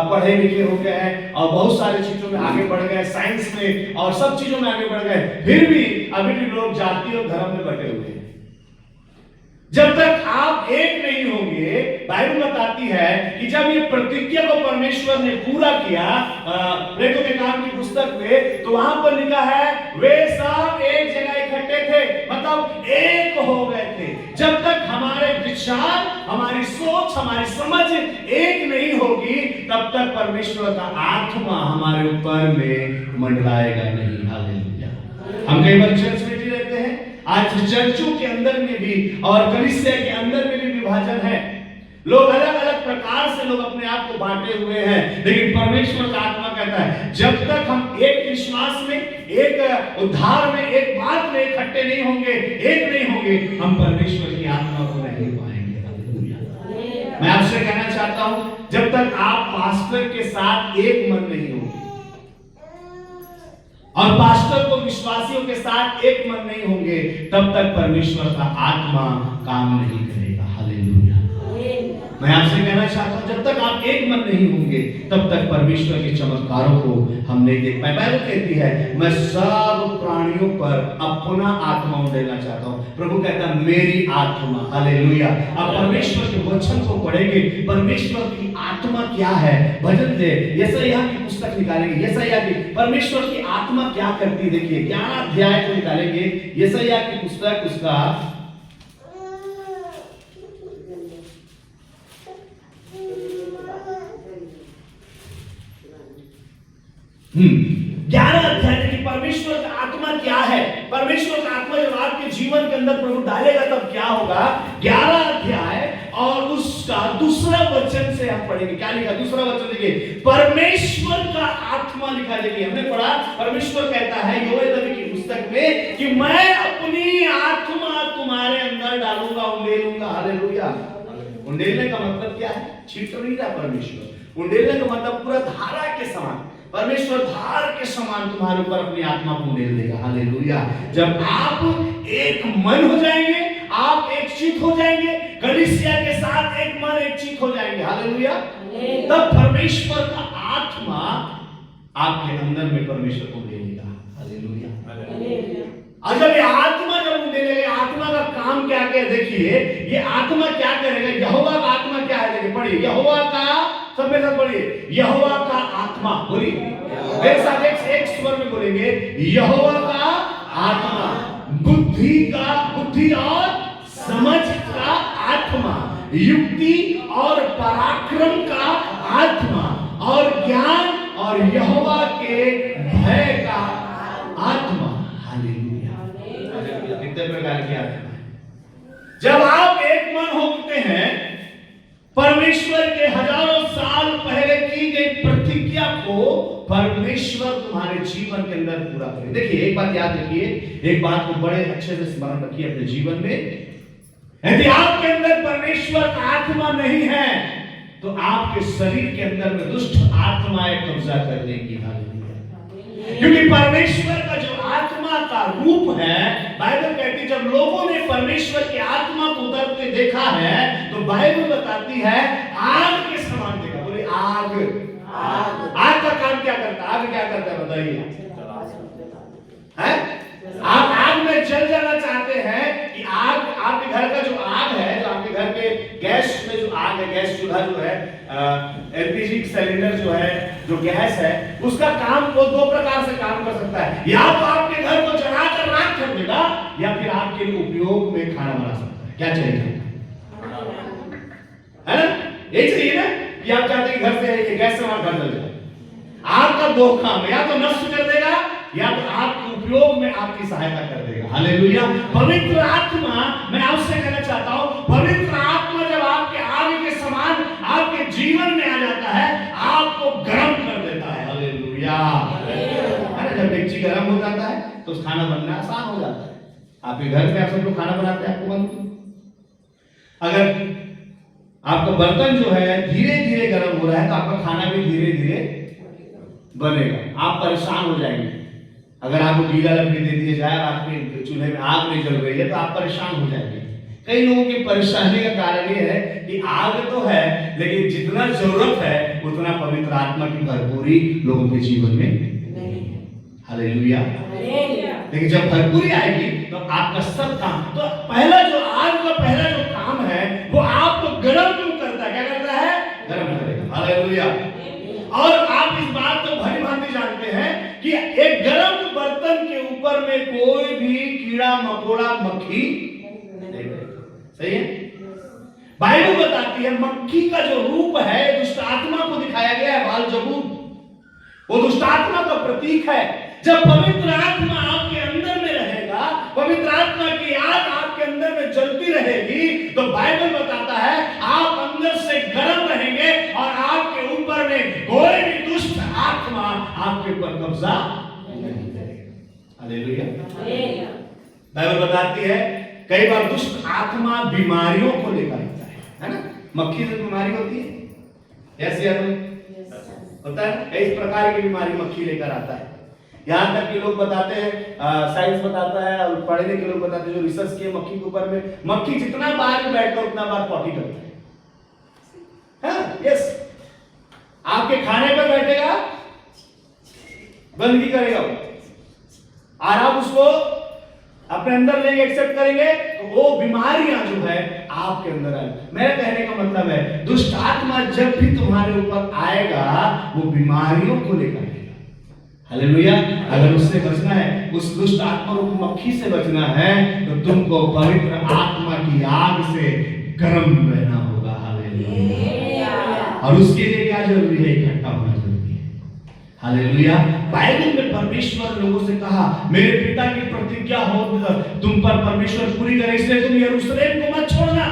पढ़े लिखे हो गए हैं और बहुत सारी चीजों में आगे बढ़ गए, साइंस में और सब चीजों में आगे बढ़ गए, फिर भी अभी भी लोग जाति और धर्म में बटे हुए हैं। जब तक आप एक नहीं होंगे बाइबल बताती है कि जब ये प्रतिज्ञा को परमेश्वर ने पूरा किया, प्रेरितों के काम की पुस्तक में, तो वहां पर लिखा है वे सब एक जगह इकट्ठे थे, मतलब एक हो गए थे। जब तक हमारे विचार, हमारी सोच, हमारी समझ एक नहीं होगी, तब तक परमेश्वर का आत्मा हमारे ऊपर में मंडराएगा नहीं। हालेलुया। हम कई बार चर्च में भी रहते हैं, आज चर्चों के अंदर में भी और कलीसिया के अंदर में भी विभाजन है। लोग अलग अलग प्रकार से लोग अपने आप को बांटे हुए हैं, लेकिन परमेश्वर का आत्मा कहता है जब तक हम एक विश्वास में, एक उद्धार में, एक बात में इकट्ठे नहीं होंगे, एक नहीं होंगे, हम परमेश्वर की आत्मा को नहीं पाएंगे। हालेलुया। मैं आपसे कहना चाहता हूं, जब तक आप पास्टर के साथ एक मन नहीं होंगे और पास्टर को विश्वासियों के साथ एक मन नहीं होंगे, तब तक परमेश्वर का आत्मा काम नहीं करेगा। हालेलुया। मैं आपसे कहना चाहता हूं, जब तक आप एक मन नहीं होंगे, तब तक परमेश्वर के चमत्कारों को हम नहीं देख पाए। बाइबल कहती है मैं सब प्राणियों पर अपना आत्मा उड़ेलना चाहता हूं। प्रभु कहता है मेरी आत्मा। हालेलुया। अब परमेश्वर के वचन को पढ़ेंगे, परमेश्वर की आत्मा क्या है। भजन से यशायाह की पुस्तक निकालेंगे, यशायाह की परमेश्वर की आत्मा क्या करती है। देखिए 11 अध्याय को निकालेंगे, यशायाह की पुस्तक, उसका 11 अध्याय की परमेश्वर का आत्मा क्या है। परमेश्वर का आत्मा जब आपके जीवन के अंदर प्रभु डालेगा तब क्या होगा। 11 अध्याय और उसका दूसरा वचन से हम पढ़ेंगे। क्या लिखा दूसरा वचन? देखिए परमेश्वर का आत्मा लिखा। देखिए हमने पढ़ा, परमेश्वर कहता है योएल नबी की पुस्तक में कि मैं अपनी आत्मा तुम्हारे अंदर डालूंगा, उंडेलूंगा। हालेलुया। उंडेलने का मतलब क्या है? छीट नहीं रहा परमेश्वर। उंडेलने का मतलब पूरा धारा के समान, परमेश्वर धार के समान तुम्हारे ऊपर अपनी आत्मा को उंडेल देगा। हालेलुया। जब आप एक मन हो जाएंगे, आप एक चित हो जाएंगे, कलीसिया के साथ एक मन एक चित हो जाएंगे। हालेलुया। तब परमेश्वर का आत्मा आपके अंदर में परमेश्वर को उंडेलेगा। हालेलुया। और जब ये आत्मा जब उंडेलेगा, आत्मा का काम क्या क्या देखिए, ये आत्मा क्या करेगा। यहोवा का आत्मा क्या है? देखिए पढ़िए, यहोवा का, सब मेरे साथ पढ़िए, यहोवा का आत्मा। बोलिए मेरे साथ एक स्वर में बोलेंगे, यहोवा का आत्मा, बुद्धि और समझ का आत्मा, युक्ति और पराक्रम का आत्मा, और ज्ञान और यहोवा के भय का आत्मा। हालेलुया। कितने प्रकार की आत्मा है। जब आप एक मन होते हैं, परमेश्वर के हजारों साल पहले की गई प्रतिज्ञा को परमेश्वर तुम्हारे जीवन के अंदर पूरा करे। देखिए एक बात याद रखिए, एक बात को बड़े अच्छे से स्मरण रखिए अपने जीवन में। यदि आपके अंदर परमेश्वर का आत्मा नहीं है, तो आपके शरीर के अंदर में दुष्ट आत्माएं कब्जा कर लेंगी। क्योंकि परमेश्वर का जो आत्मा का रूप है, बाइबल कहती है जब लोगों ने परमेश्वर की आत्मा को उतरते देखा है, तो बाइबल बताती है आग के समान देखा। बोले आग। आग का काम क्या करता है? आग क्या करता है बताइए? आप आग में जल जाना चाहते हैं कि आग, आपके घर का जो आग है, जो आपके घर के गैस में जो आग है, गैस चूल्हा जो है, एलपीजी सिलेंडर जो है, जो गैस है, उसका काम वो दो प्रकार से काम कर सकता है। या तो आपके घर को जलाकर राख कर देगा, या फिर आपके लिए उपयोग में खाना बना सकता है। क्या चाहिए? है ना? यही चाहिए ना कि आप चाहते हैं घर से ये गैस से हमारा घर जल जाए। आपका दो काम, या तो नष्ट कर देगा, या तो आपके उपयोग में आपकी सहायता कर देगा। हालेलुया। पवित्र आत्मा, मैं आपसे कहना चाहता हूं, पवित्र आत्मा जब आपके आग के समान आपके जीवन में आ जाता है, आपको गर्म कर देता है। हालेलुया। अरे जब डेगची गर्म हो जाता है तो खाना बनना आसान हो जाता है। आपके घर में आप सब लोग खाना बनाते हैं, आपको मालूम। अगर आपका बर्तन जो है धीरे धीरे गर्म हो रहा है, तो आपका खाना भी धीरे धीरे बनेगा। आप परेशान हो जाएंगे। अगर आपको गीला लकड़ी दे दिया जाए और आपके चूल्हे में आग नहीं जल रही है, तो आप परेशान हो जाएंगे। कई लोगों की परेशानी का कारण ये है कि आग तो है, लेकिन जितना जरूरत है उतना पवित्र आत्मा की भरपूरी लोगों के जीवन में नहीं है। हालेलुया। लेकिन जब भरपूरी आएगी तो आपका सब काम, तो पहला जो आग का पहला जो काम है वो आपको गर्म क्यों करता ऊपर में कोई भी कीड़ा मकोड़ा मक्खी नहीं रहेगा। सही है। बाइबल बताती है मक्खी का जो रूप है दुष्ट आत्मा को दिखाया गया है, बालजबूल, वो दुष्ट आत्मा का प्रतीक है। जब पवित्र आत्मा आपके अंदर में रहेगा, पवित्र आत्मा की आग आपके अंदर में जलती रहेगी, तो बाइबल बताता है आप अंदर से गर्म रहेंगे और आपके ऊपर में कोई भी दुष्ट आत्मा आपके ऊपर कब्जा नहीं करेगा। हालेलुया। बाइबल बताती है कई बार दुष्ट आत्मा बीमारियों को लेकर आता है ना। मक्खी से बीमारी होती है, ऐसे होता है, कई प्रकार की बीमारी मक्खी लेकर आता है। यहाँ तक कि लोग बताते हैं, साइंस बताता है और पढ़ने के लोग बताते हैं, जो रिसर्च किए मक्खी के ऊपर में, मक्खी जितना बार भी बैठता है उतना बार पॉटी करता है। यस, आपके खाने पर बैठेगा, गंदगी करेगा वो, और आप उसको अपने अंदर लेंगे, एक्सेप्ट करेंगे, तो वो बीमारियां जो है आपके अंदर आएगी। मेरे कहने का मतलब है दुष्ट आत्मा जब भी तुम्हारे ऊपर आएगा वो बीमारियों को लेकर आएगा। हालेलुया। अगर उससे बचना है, उस दुष्ट आत्मा रूप मक्खी से बचना है, तो तुमको पवित्र आत्मा की आग से गर्म रहना होगा। हालेलुया। और उसके लिए क्या जरूरी है? इकट्ठा होना जरूरी है। हालेलुया। बाइबल में परमेश्वर लोगों से कहा मेरे पिता की प्रतिज्ञा हो तुम पर परमेश्वर पूरी करे, इसलिए तुम यरूशलेम को मत छोड़ना,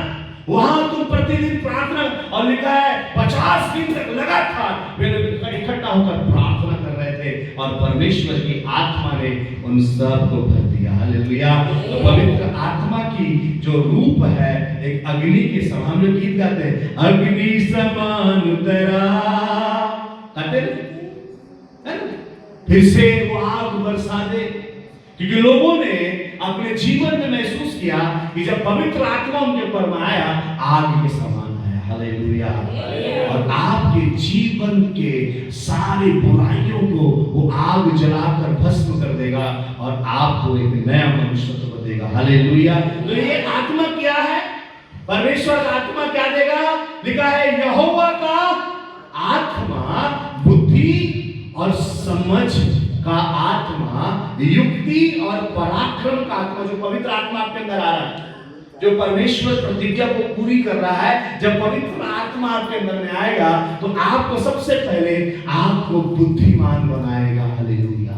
वहां तुम प्रतिदिन प्रार्थना, और लिखा है 50 दिन तक लगातार वे इकट्ठा होकर प्रार्थना कर रहे थे और परमेश्वर की आत्मा ने उन सब को भर दिया। हालेलुया। तो पवित्र आत्मा की जो रूप है एक अग्नि के समान, हम लोग गीत गाते हैं, अग्नि समान तेरा, कहते फिर से वो आग बरसा दे, क्योंकि लोगों ने अपने जीवन में महसूस किया कि जब पवित्र आत्मा उनके ऊपर में आया, आग के समान आया। हालेलुया। और आपके जीवन के सारे बुराइयों को वो आग जलाकर भस्म कर देगा और आपको एक नया मनुष्यत्व देगा। हालेलुया। तो ये आत्मा क्या है? परमेश्वर आत्मा क्या देगा? लिखा है यहोवा का आत्मा बुद्धि और समझ का आत्मा, युक्ति और पराक्रम का आत्मा, जो पवित्र आत्मा आपके अंदर आ रहा है, जो परमेश्वर प्रतिज्ञा को पूरी कर रहा है, जब पवित्र आत्मा आपके अंदर में आएगा तो आपको सबसे पहले आपको बुद्धिमान बनाएगा। हालेलुया।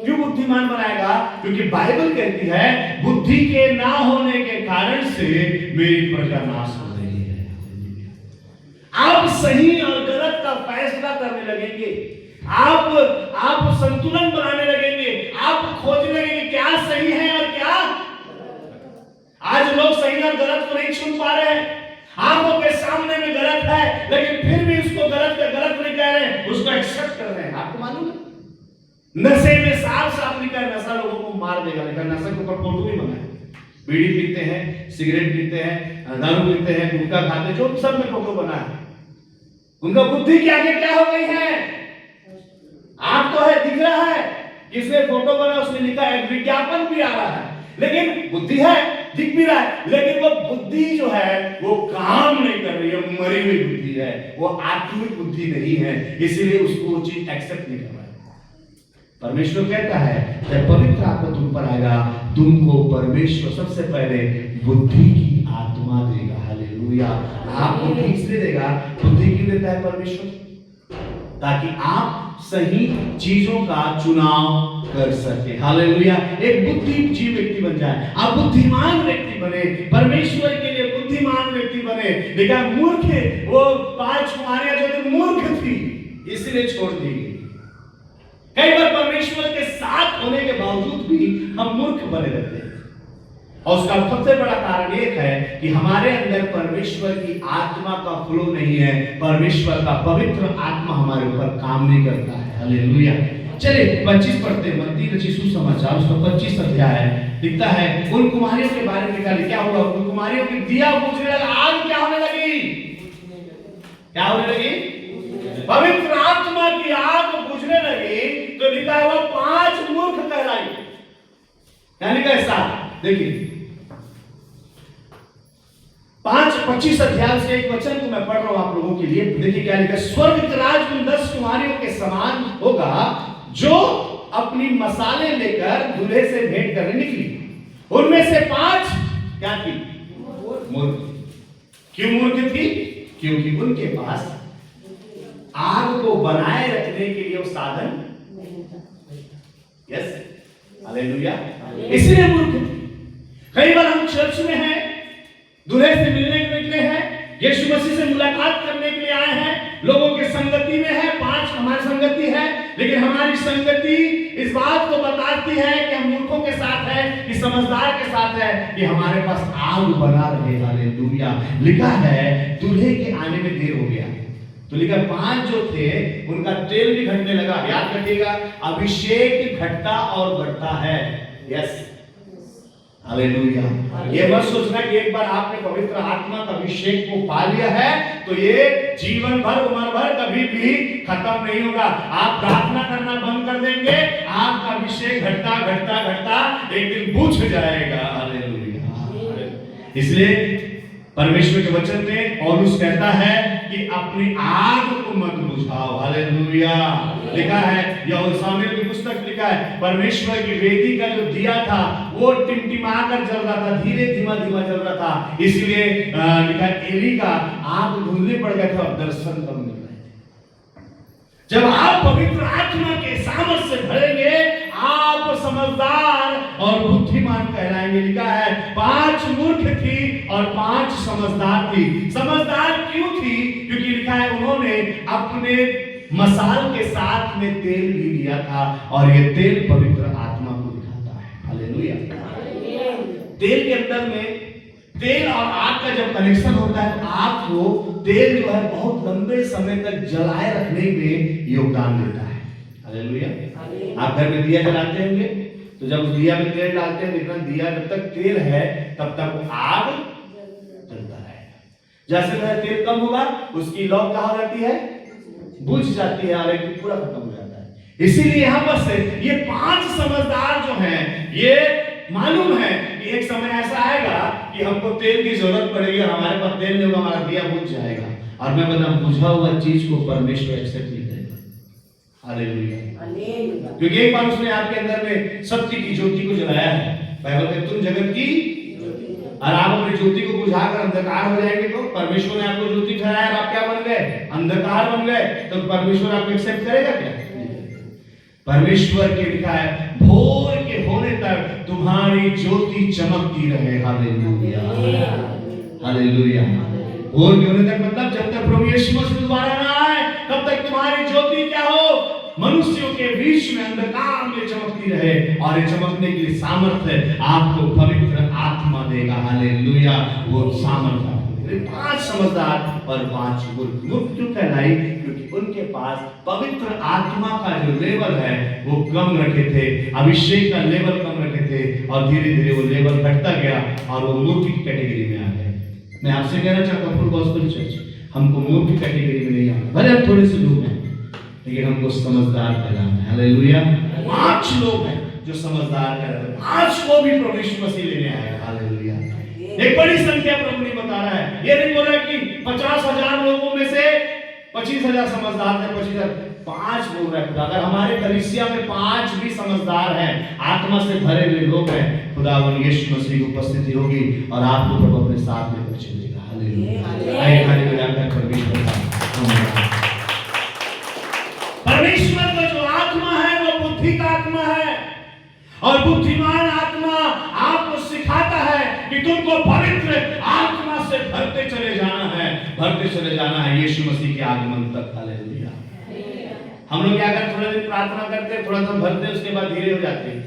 क्यों बुद्धिमान बनाएगा? क्योंकि बाइबल कहती है बुद्धि के ना होने के कारण से मेरी प्रजा नाश हो रही है। आप सही और गलत का फैसला करने लगेंगे, आप संतुलन बनाने लगेंगे, आप खोजने लगेंगे क्या सही है और क्या। आज लोग सही और गलत को नहीं चुन पा रहे हैं, आंखों के सामने में गलत है लेकिन फिर भी उसको गलत का गलत नहीं कह रहे हैं, उसको एक्सेप्ट कर रहे हैं। आपको मालूम है नशे में साफ साफ लिखा है नशा लोगों को मार देगा, लेकिन नशे के ऊपर फोटो भी बना है। बीड़ी पीते हैं, सिगरेट पीते हैं, दारू पीते हैं, गुटखा खाते हैं, जो सब में फोटो बना है। उनका बुद्धि के आगे क्या हो गई है? आप तो है, दिख रहा है, किसने फोटो बना, उसने लिखा है, विज्ञापन भी आ रहा है, लेकिन बुद्धि है, दिख भी रहा है, लेकिन वो बुद्धि जो है वो काम नहीं कर रही है, मरी हुई बुद्धि है, वो आत्मिक बुद्धि नहीं है, इसीलिए उसको वो चीज एक्सेप्ट नहीं कर रहा है। परमेश्वर कहता है जब पवित्र आत्मा तुम पर आएगा, तुमको परमेश्वर सबसे पहले बुद्धि की आत्मा देगा। हालेलुया। आपको बुद्धि इसलिए देगा, बुद्धि क्यों देता है परमेश्वर? ताकि आप सही चीजों का चुनाव कर सके। हालेलुया। एक बुद्धिजीवी व्यक्ति बन जाए, आप बुद्धिमान व्यक्ति बने, परमेश्वर के लिए बुद्धिमान व्यक्ति बने। लिखा मूर्ख, वो 5 कुमारियां जो थी मूर्ख थी, इसलिए छोड़ दी गई। कई बार परमेश्वर के साथ होने के बावजूद भी हम मूर्ख बने रहते हैं, और उसका सबसे बड़ा कारण एक है कि हमारे अंदर परमेश्वर की आत्मा का फ्लो नहीं है, परमेश्वर का पवित्र आत्मा हमारे ऊपर काम नहीं करता है। हालेलुया। चलिए 25 पढ़ते हैं, मत्ती रचित सुसमाचार उसका 25 अध्याय है। लिखता है उन कुमारियों के बारे में लिखा, क्या हुआ? उन कुमारियों की दिया बुझने लगा, आग क्या होने लगी? क्या होने लगी? पवित्र आत्मा की आग बुझने लगी, तो लिखा है वो 5 मूर्ख कहलाई। यानी कैसा? देखिए 5:25 अध्याय से एक वचन को मैं पढ़ रहा हूं आप लोगों के लिए। देखिए क्या लिखा है, स्वर्ग का राज उन 10 कुमारियों के समान होगा जो अपनी मसाले लेकर दूल्हे से भेंट करने निकली। उनमें से 5 क्या थी? मूर्ख। क्यों मूर्ख थी? क्योंकि उनके पास आग को बनाए रखने के लिए वो साधन, यस, हालेलुया, इसलिए मूर्ख थी। कई बार हम चर्च में हैं, दूल्हे से मिलने के लिए निकले हैं, यीशु मसीह से मुलाकात करने के लिए आए हैं, लोगों की संगति में है, 5 हमारी संगति है, लेकिन हमारी संगति इस बात को बताती है कि हम मूर्खों के साथ है कि समझदार के साथ है, कि हमारे पास आग बना रहे। हालेलुया। लिखा है दूल्हे के आने में देर हो गया, तो लिखा 5 जो थे उनका तेल भी घटने लगा। याद रखिएगा, अभिषेक घटता और बढ़ता है। Yes, hallelujah. ये मत सोचना कि एक बार आपने पवित्र आत्मा का अभिषेक को पा लिया है तो ये जीवन भर, उम्र भर कभी भी खत्म नहीं होगा। आप प्रार्थना करना बंद कर देंगे, आपका अभिषेक घटता घटता घटता एक दिन बुझ जाएगा। हालेलुया। इसलिए परमेश्वर के वचन में पौलुस कहता है कि अपनी आग को मत बुझाओ। हालेलुया। लिखा है, यहोशू सामुएल की पुस्तक लिखा है, परमेश्वर की वेदी का जो दिया था वो टिमटिमाकर जल रहा था, धीरे धीमा धीमा जल रहा था। इसलिए लिखा है एली का आग धुंधले पड़ गया था और दर्शन कम मिल रहे थे। जब आप पवित्र आत्मा के सामर्थ से भरेंगे, आप समझदार और बुद्धिमान कहलाएंगे। लिखा है 5 मूर्ख थी और 5 समझदार थी। समझदार क्यों थी? क्योंकि लिखा है उन्होंने अपने मसाल के साथ में तेल भी लिया था, और ये तेल पवित्र आत्मा को दिखाता है। हालेलुया। तेल के अंदर में तेल और आग का जब कनेक्शन होता है, आग को तेल जो है बहुत लंबे समय तक जलाए रखने में योगदान देता है। हालेलुया। आप घर में दिया जलाते होंगे, तो जब उस दिया में तेल डालते हैं, देखना दिया जब तक तेल है तब तक आग जलता रहेगा। जैसे जैसे तेल कम होगा उसकी लौ क्या हो जाती है? बुझ जाती है और एक पूरा खत्म हो जाता है। इसीलिए यहाँ पर से ये 5 समझदार जो हैं, ये मालूम है कि एक समय ऐसा आएगा कि हमको तेल की जरूरत पड़ेगी, हमारे पास तेल नहीं होगा, हमारा दिया बुझ जाएगा। और मैं बता, बुझा हुआ चीज को परमेश्वर एक्सेप्ट नहीं करेगा। हालेलुया। क्योंकि एक बार उसने आपके अंदर में सत्य की ज्योति को जलाया है। बाइबल कहती है तुम जगत की, और आप अपनी ज्योति को बुझाकर अंधकार हो जाएंगे तो परमेश्वर ने आपको ज्योति ठहराया और आप क्या बन गए? अंधकार बन गए। तो परमेश्वर आपको एक्सेप्ट करेगा क्या? परमेश्वर के लिखा है भोर के होने तक तुम्हारी ज्योति चमकती रहे। हालेलुया। हालेलुया। भोर के होने तक मतलब जब तक प्रभु यीशु मसीह दोबारा ना आए तब तक तुम्हारी ज्योति क्या हो? मनुष्यों के बीच में अंधकार में चमकती रहे। और ये चमकने की सामर्थ्य आपको पवित्र आत्मा देगा। हालेलुया। वो सामर्थ्य 5 समझदार और 5 मूर्ख। मूर्ख क्यों कहलाई? क्योंकि उनके पास पवित्र आत्मा का जो लेवल है वो कम रखे थे, अभिषेक का लेवल कम रखे थे, और धीरे धीरे वो लेवल घटता गया और वो मूर्ख की कैटेगरी में आ गए। मैं आपसे कहना चाहता हूँ, गॉस्पेल चर्च हमको मूर्ख की कैटेगरी में नहीं आना। भले हम थोड़े से लोग हैं, लेकिन हमको समझदार कहलाना है। हालेलुया। 5 लोग हैं जो समझदार कहलाते हैं। 5 को भी प्रभु यीशु मसीह लेने आएगा। हालेलुया। एक बड़ी संख्या प्रभु नहीं बता रहा है। ये नहीं बोल रहा कि 50,000 लोगों में से 25,000 समझदार थे, 25,000, 5 बोल रहा है। अगर हमारे कलीसिया में 5 भी समझदार हैं, आत्मा से भरे हुए लोग हैं, खुदावन यीशु मसीह की उपस्थिति होगी और आपको प्रभु अपने साथ लेकर चलेगा। हालेलुया। हालेलुया। परमेश्वर का जो आत्मा है वो बुद्धि का आत्मा है, और बुद्धिमान आत्मा आपको सिखाता है कि तुमको पवित्र आत्मा से भरते चले जाना है, भरते चले जाना है यीशु मसीह के आगमन तक। हालेलुया। हम लोग क्या करते, थोड़ा दिन प्रार्थना करते हैं, थोड़ा दिन भरते हैं, उसके बाद धीरे हो जाते हैं।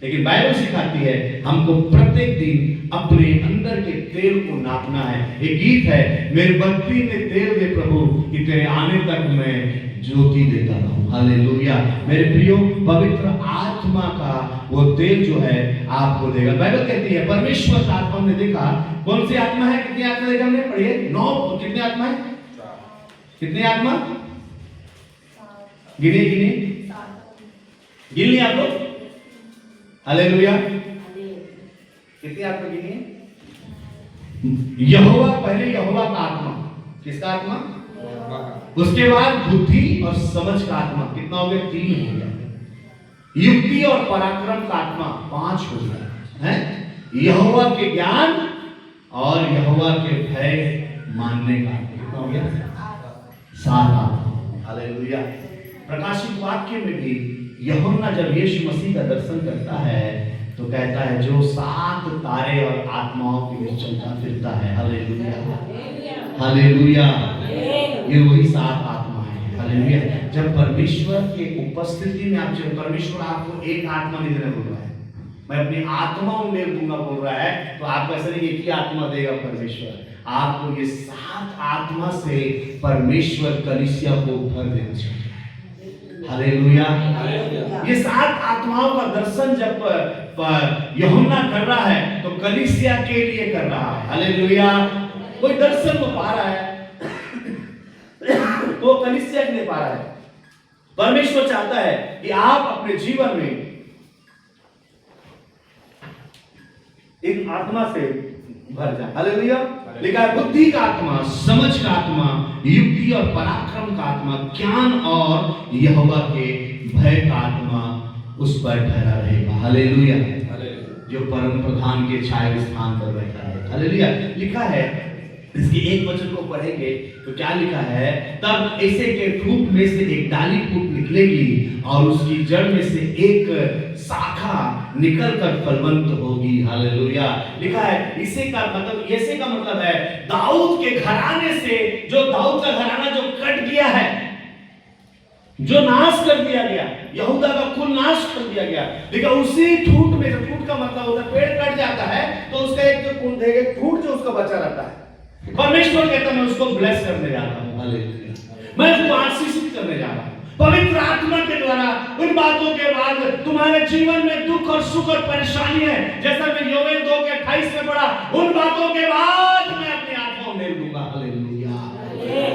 लेकिन बाइबल सिखाती है हमको प्रत्येक दिन अपने अंदर के तेल को नापना है। एक गीत है, मेरे बत्ती में तेल दे प्रभु कि तेरे आने तक मैं ज्योति देता रहूं। हालेलुया। मेरे प्रियो, पवित्र आत्मा का वो तेल जो है आपको देगा। बाइबल कहती है परमेश्वर का आत्मा हमने देखा। कौन सी आत्मा है? कितनी आत्मा देखा हमने? पढ़िए 9। कितनी आत्मा है? कितनी आत्मा? गिनिए गिनिए, गिन लिया आप लोग? हालेलुया। कितनी आत्मा गिनिए? यहोवा, पहले यहोवा का आत्मा। किसका आत्मा? उसके बाद बुद्धि और समझ का आत्मा। कितना हो गया? 3 हो गया। युक्ति और पराक्रम का आत्मा 5 हो गया है, यहोवा के ज्ञान और यहोवा के भय मानने का कितना हो गया? 7 आत्मा। हालेलुया। प्रकाशित वाक्य में भी यूहन्ना जब यीशु मसीह का दर्शन करता है तो कहता है जो 7 तारे और आत्माओं के बीच चलता फिरता है। Hallelujah, hallelujah. ये वही 7 आत्मा है। हालेलुया। जब परमेश्वर के उपस्थिति में आप, जब परमेश्वर आपको एक आत्मा नहीं देने बोल रहा है, मैं अपनी आत्मा उन्हें दूंगा बोल रहा है, तो आप ऐसे नहीं एक ही आत्मा देगा परमेश्वर, आपको ये 7 आत्मा से परमेश्वर कलीसिया को भर देना चाहिए। हालेलुया। ये 7 आत्माओं का दर्शन जब यूहन्ना कर रहा है तो कलीसिया के लिए कर रहा है। हालेलुया। कोई दर्शन को पा रहा है तो कलीसिया के लिए पा रहा है। परमेश्वर चाहता है कि आप अपने जीवन में एक आत्मा से भर जाए। हालेलुया। लिखा है बुद्धि का आत्मा, समझ का आत्मा, युक्ति और पराक्रम का आत्मा, ज्ञान और यहोवा के भय का आत्मा उस पर ठहरा रहेगा। हालेलुया। जो परम प्रधान के छाया स्थान पर बैठा है। हालेलुया। लिखा है, इसके एक वचन को पढ़ेंगे तो क्या लिखा है? तब ऐसे के फूट में से एक डाली फूट निकलेगी और उसकी जड़ में से एक शाखा निकलकर फलवंत होगी। हालेलुया। लिखा है इसे का मतलब, ऐसे का मतलब है दाऊद के घराने से, जो दाऊद का घराना जो कट गया है, जो नाश कर दिया गया, यहूदा का कुल नाश कर दिया गया। लेकिन उसी ठूट में, जो ठूट का मतलब होता है पेड़ कट जाता है तो उसका एक जो कुंड है, ठूट जो उसका बचा रहता है, परमेश्वर कहता है मैं उसको ब्लेस करने जा रहा हूं। हालेलुया। मैं उसको आशीषित करने जा रहा हूं पवित्र आत्मा के द्वारा। उन बातों के बाद तुम्हारे जीवन में दुख और सुख और परेशानी है, जैसा मैं योवेल 2:28 में पढ़ा, उन बातों के बाद मैं अपनी आत्मा उन्हें दूंगा। हालेलुया।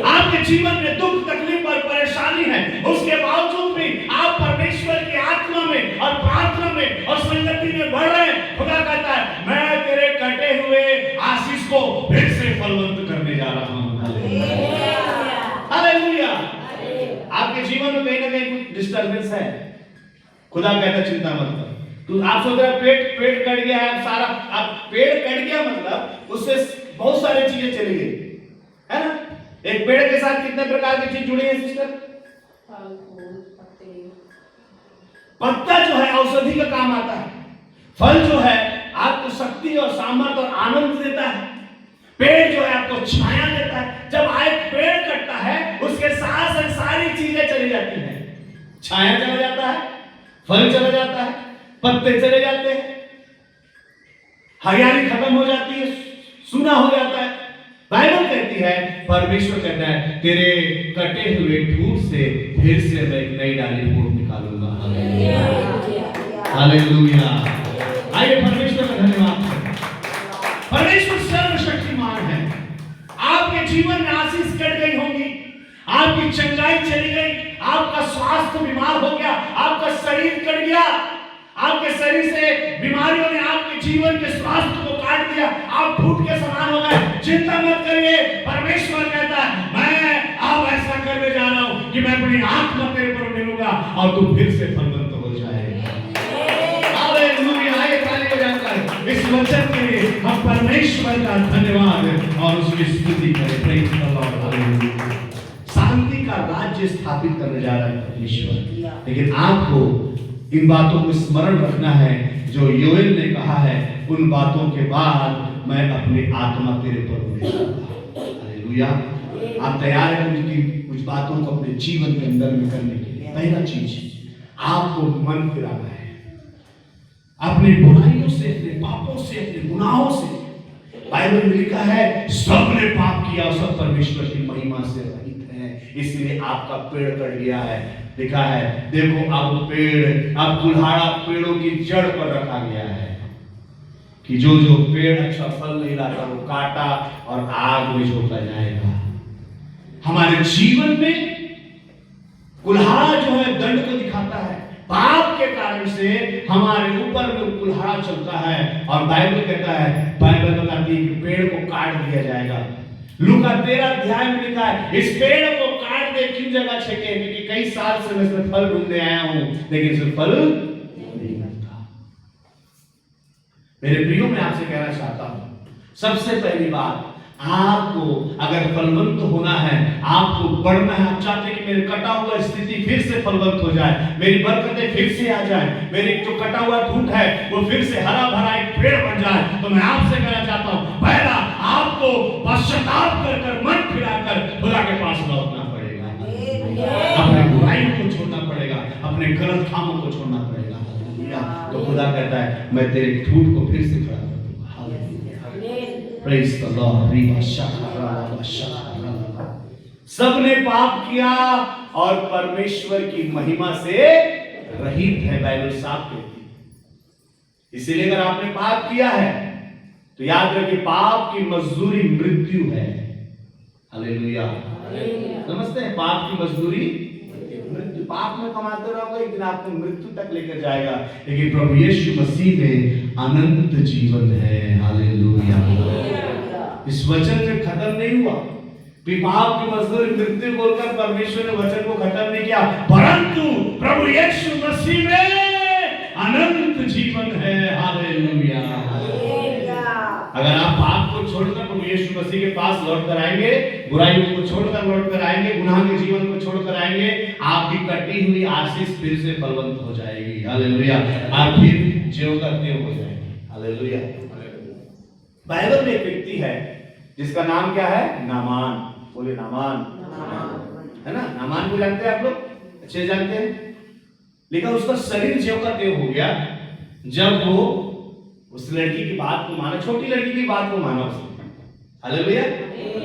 आपके जीवन में दुख तकलीफ और परेशानी है, उसके बावजूद भी आप परमेश्वर की आत्मा में और प्रार्थना में और संगति में बढ़ रहे हैं। खुदा कहता है मैं तेरे कटे हुए आशीष को फिर से फलवंत करने जा रहा हूं। हालेलुया। आपके जीवन में कहीं ना कहीं कुछ डिस्टर्बेंस है, खुदा कहता चिंता मत कर। तू आप सोच रहे पेड़ कट गया है, सारा अब पेड़ कट गया मतलब उससे बहुत सारी चीजें चली गई है ना। एक पेड़ के साथ कितने प्रकार की चीज जुड़ी है सिस्टर? पत्ता जो है औषधि का काम आता है, फल जो है आपको शक्ति और सामर्थ और आनंद देता है, पेड़ जो है आपको छाया देता है। जब एक पेड़ कटता है उसके साथ साथ सारी चीजें चली जाती हैं, छाया चला जाता है, फल चला जाता है, पत्ते चले जाते हैं, हरियाली खत्म हो जाती है, सूना हो जाता है। बाइबल कहती है, परमेश्वर कहता है तेरे कटे हुए ठूठ से फिर से मैं एक नई डाली फूट निकालूंगा। हालेलुया। आइए परमेश्वर का धन्यवाद। परमेश्वर सर्वशक्तिमान है। आपके जीवन में आशीष कट गई होगी, आपकी चंगाई चली गई, आपका स्वास्थ्य बीमार हो गया, आपका शरीर कट गया, आपके शरीर से बीमारियों ने आपके जीवन के स्वास्थ्य को काट दिया, आप फूट के समान हो गए। चिंता मत करिए, परमेश्वर कहता है मैं अब ऐसा करने जा रहा हूं कि मैं अपनी आत्मा तेरे पर मिलूंगा और तू फिर से फलवंत हो जाएगा। हालेलुया। ये ताली बजाता है इस वचन के लिए। हम परमेश्वर का धन्यवाद और उसकी स्तुति करें। Praise the Lord. हालेलुया। शांति का राज्य स्थापित करने जा रहा है परमेश्वर, लेकिन आपको इन बातों को स्मरण रखना है जो योएल ने कहा है, उन बातों के बाद मैं अपनी आत्मा तेरे पर उड़ेगा। हालेलुया। आप तैयार हैं कुछ बातों को अपने जीवन के अंदर में करने के लिए? पहला चीज आपको मन फिराना है अपनी बुराइयों से, अपने पापों से, अपने गुनाहों से। बाइबल में लिखा है सबने पाप किया, सब परमेश्वर की महिमा से रहित हैं, इसलिए आपका पेड़ कट गया है। लिखा है देखो अब पेड़, अब कुल्हाड़ा पेड़ों की जड़ पर रखा गया है कि जो जो पेड़ अच्छा फल नहीं लाता वो काटा और आग में झोंका जाएगा। हमारे जीवन में कुल्हाड़ा जो है दंड को दिखाता है, पाप के कारण से हमारे ऊपर में कुल्हाड़ा चलता है और बाइबल कहता है, बाइबल बताती है कि पेड़ को काट दिया जाएगा। लूका 13 अध्याय में लिखा है इस पेड़ को काट दे। किन जगह छेके? क्योंकि कई साल से मैं इसमें फल ढूंढने आया हूं लेकिन इसमें फल मेरे प्रियो, मैं आपसे कहना चाहता हूं, सबसे पहली बात, आपको अगर फलवंत होना है, आपको बढ़ना है, आप चाहते हैं कि मेरे कटा हुआ स्थिति फिर से फलवंत हो जाए, मेरी बरकतें फिर से आ जाए, मेरी जो कटा हुआ टूट है वो फिर से हरा भरा एक पेड़ बन जाए, तो मैं आपसे कहना चाहता हूं, पहला आपको पश्चाताप कर कर मन फिराकर खुदा के पास लौटना पड़ेगा, अपने बुराइयों को छोड़ना पड़ेगा, अपने गलत कामों को छोड़ना पड़ेगा। तो खुदा कहता है मैं तेरे ठूठ को फिर से खड़ा कर दूंगा। Praise the Lord. सबने पाप किया और परमेश्वर की महिमा से रहित है, बाइबल साफ कहती है। इसीलिए अगर आपने पाप किया है तो याद रखिए, पाप की मजदूरी मृत्यु है। हालेलुया। समझते हैं, पाप की मजदूरी मृत्यु। पाप में कमाते रहोगे, एक दिन आपको मृत्यु तक लेकर जाएगा, लेकिन प्रभु यीशु मसीह में अनंत जीवन है। हालेलुया। इस वचन में खत्म नहीं हुआ, पाप की मजदूरी मृत्यु बोलकर परमेश्वर ने वचन को खत्म नहीं किया, परंतु प्रभु यीशु मसीह में अनंत जीवन है। हालेलुया। अगर आप पाप को छोड़कर प्रभु यीशु मसीह के पास लौट कर आएंगे, बुराइयों को छोड़कर लौट कर आएंगे, गुनाह के जीवन को छोड़कर आएंगे, आपकी कटी हुई आशीष फिर से फलवंत हो जाएगी। हालेलुया। आप फिर ज्यों का त्यों हो जाएंगे। हालेलुया। बाइबल में एक व्यक्ति है जिसका नाम क्या है? नामान। बोले नामान, है ना? नामान को जानते हैं आप लोग? अच्छे जानते हैं। लेकिन उसका शरीर ज्यों का त्यों हो गया जब वो उस लड़की की बात को माना, छोटी लड़की की बात को माना उसने। हालेलुया।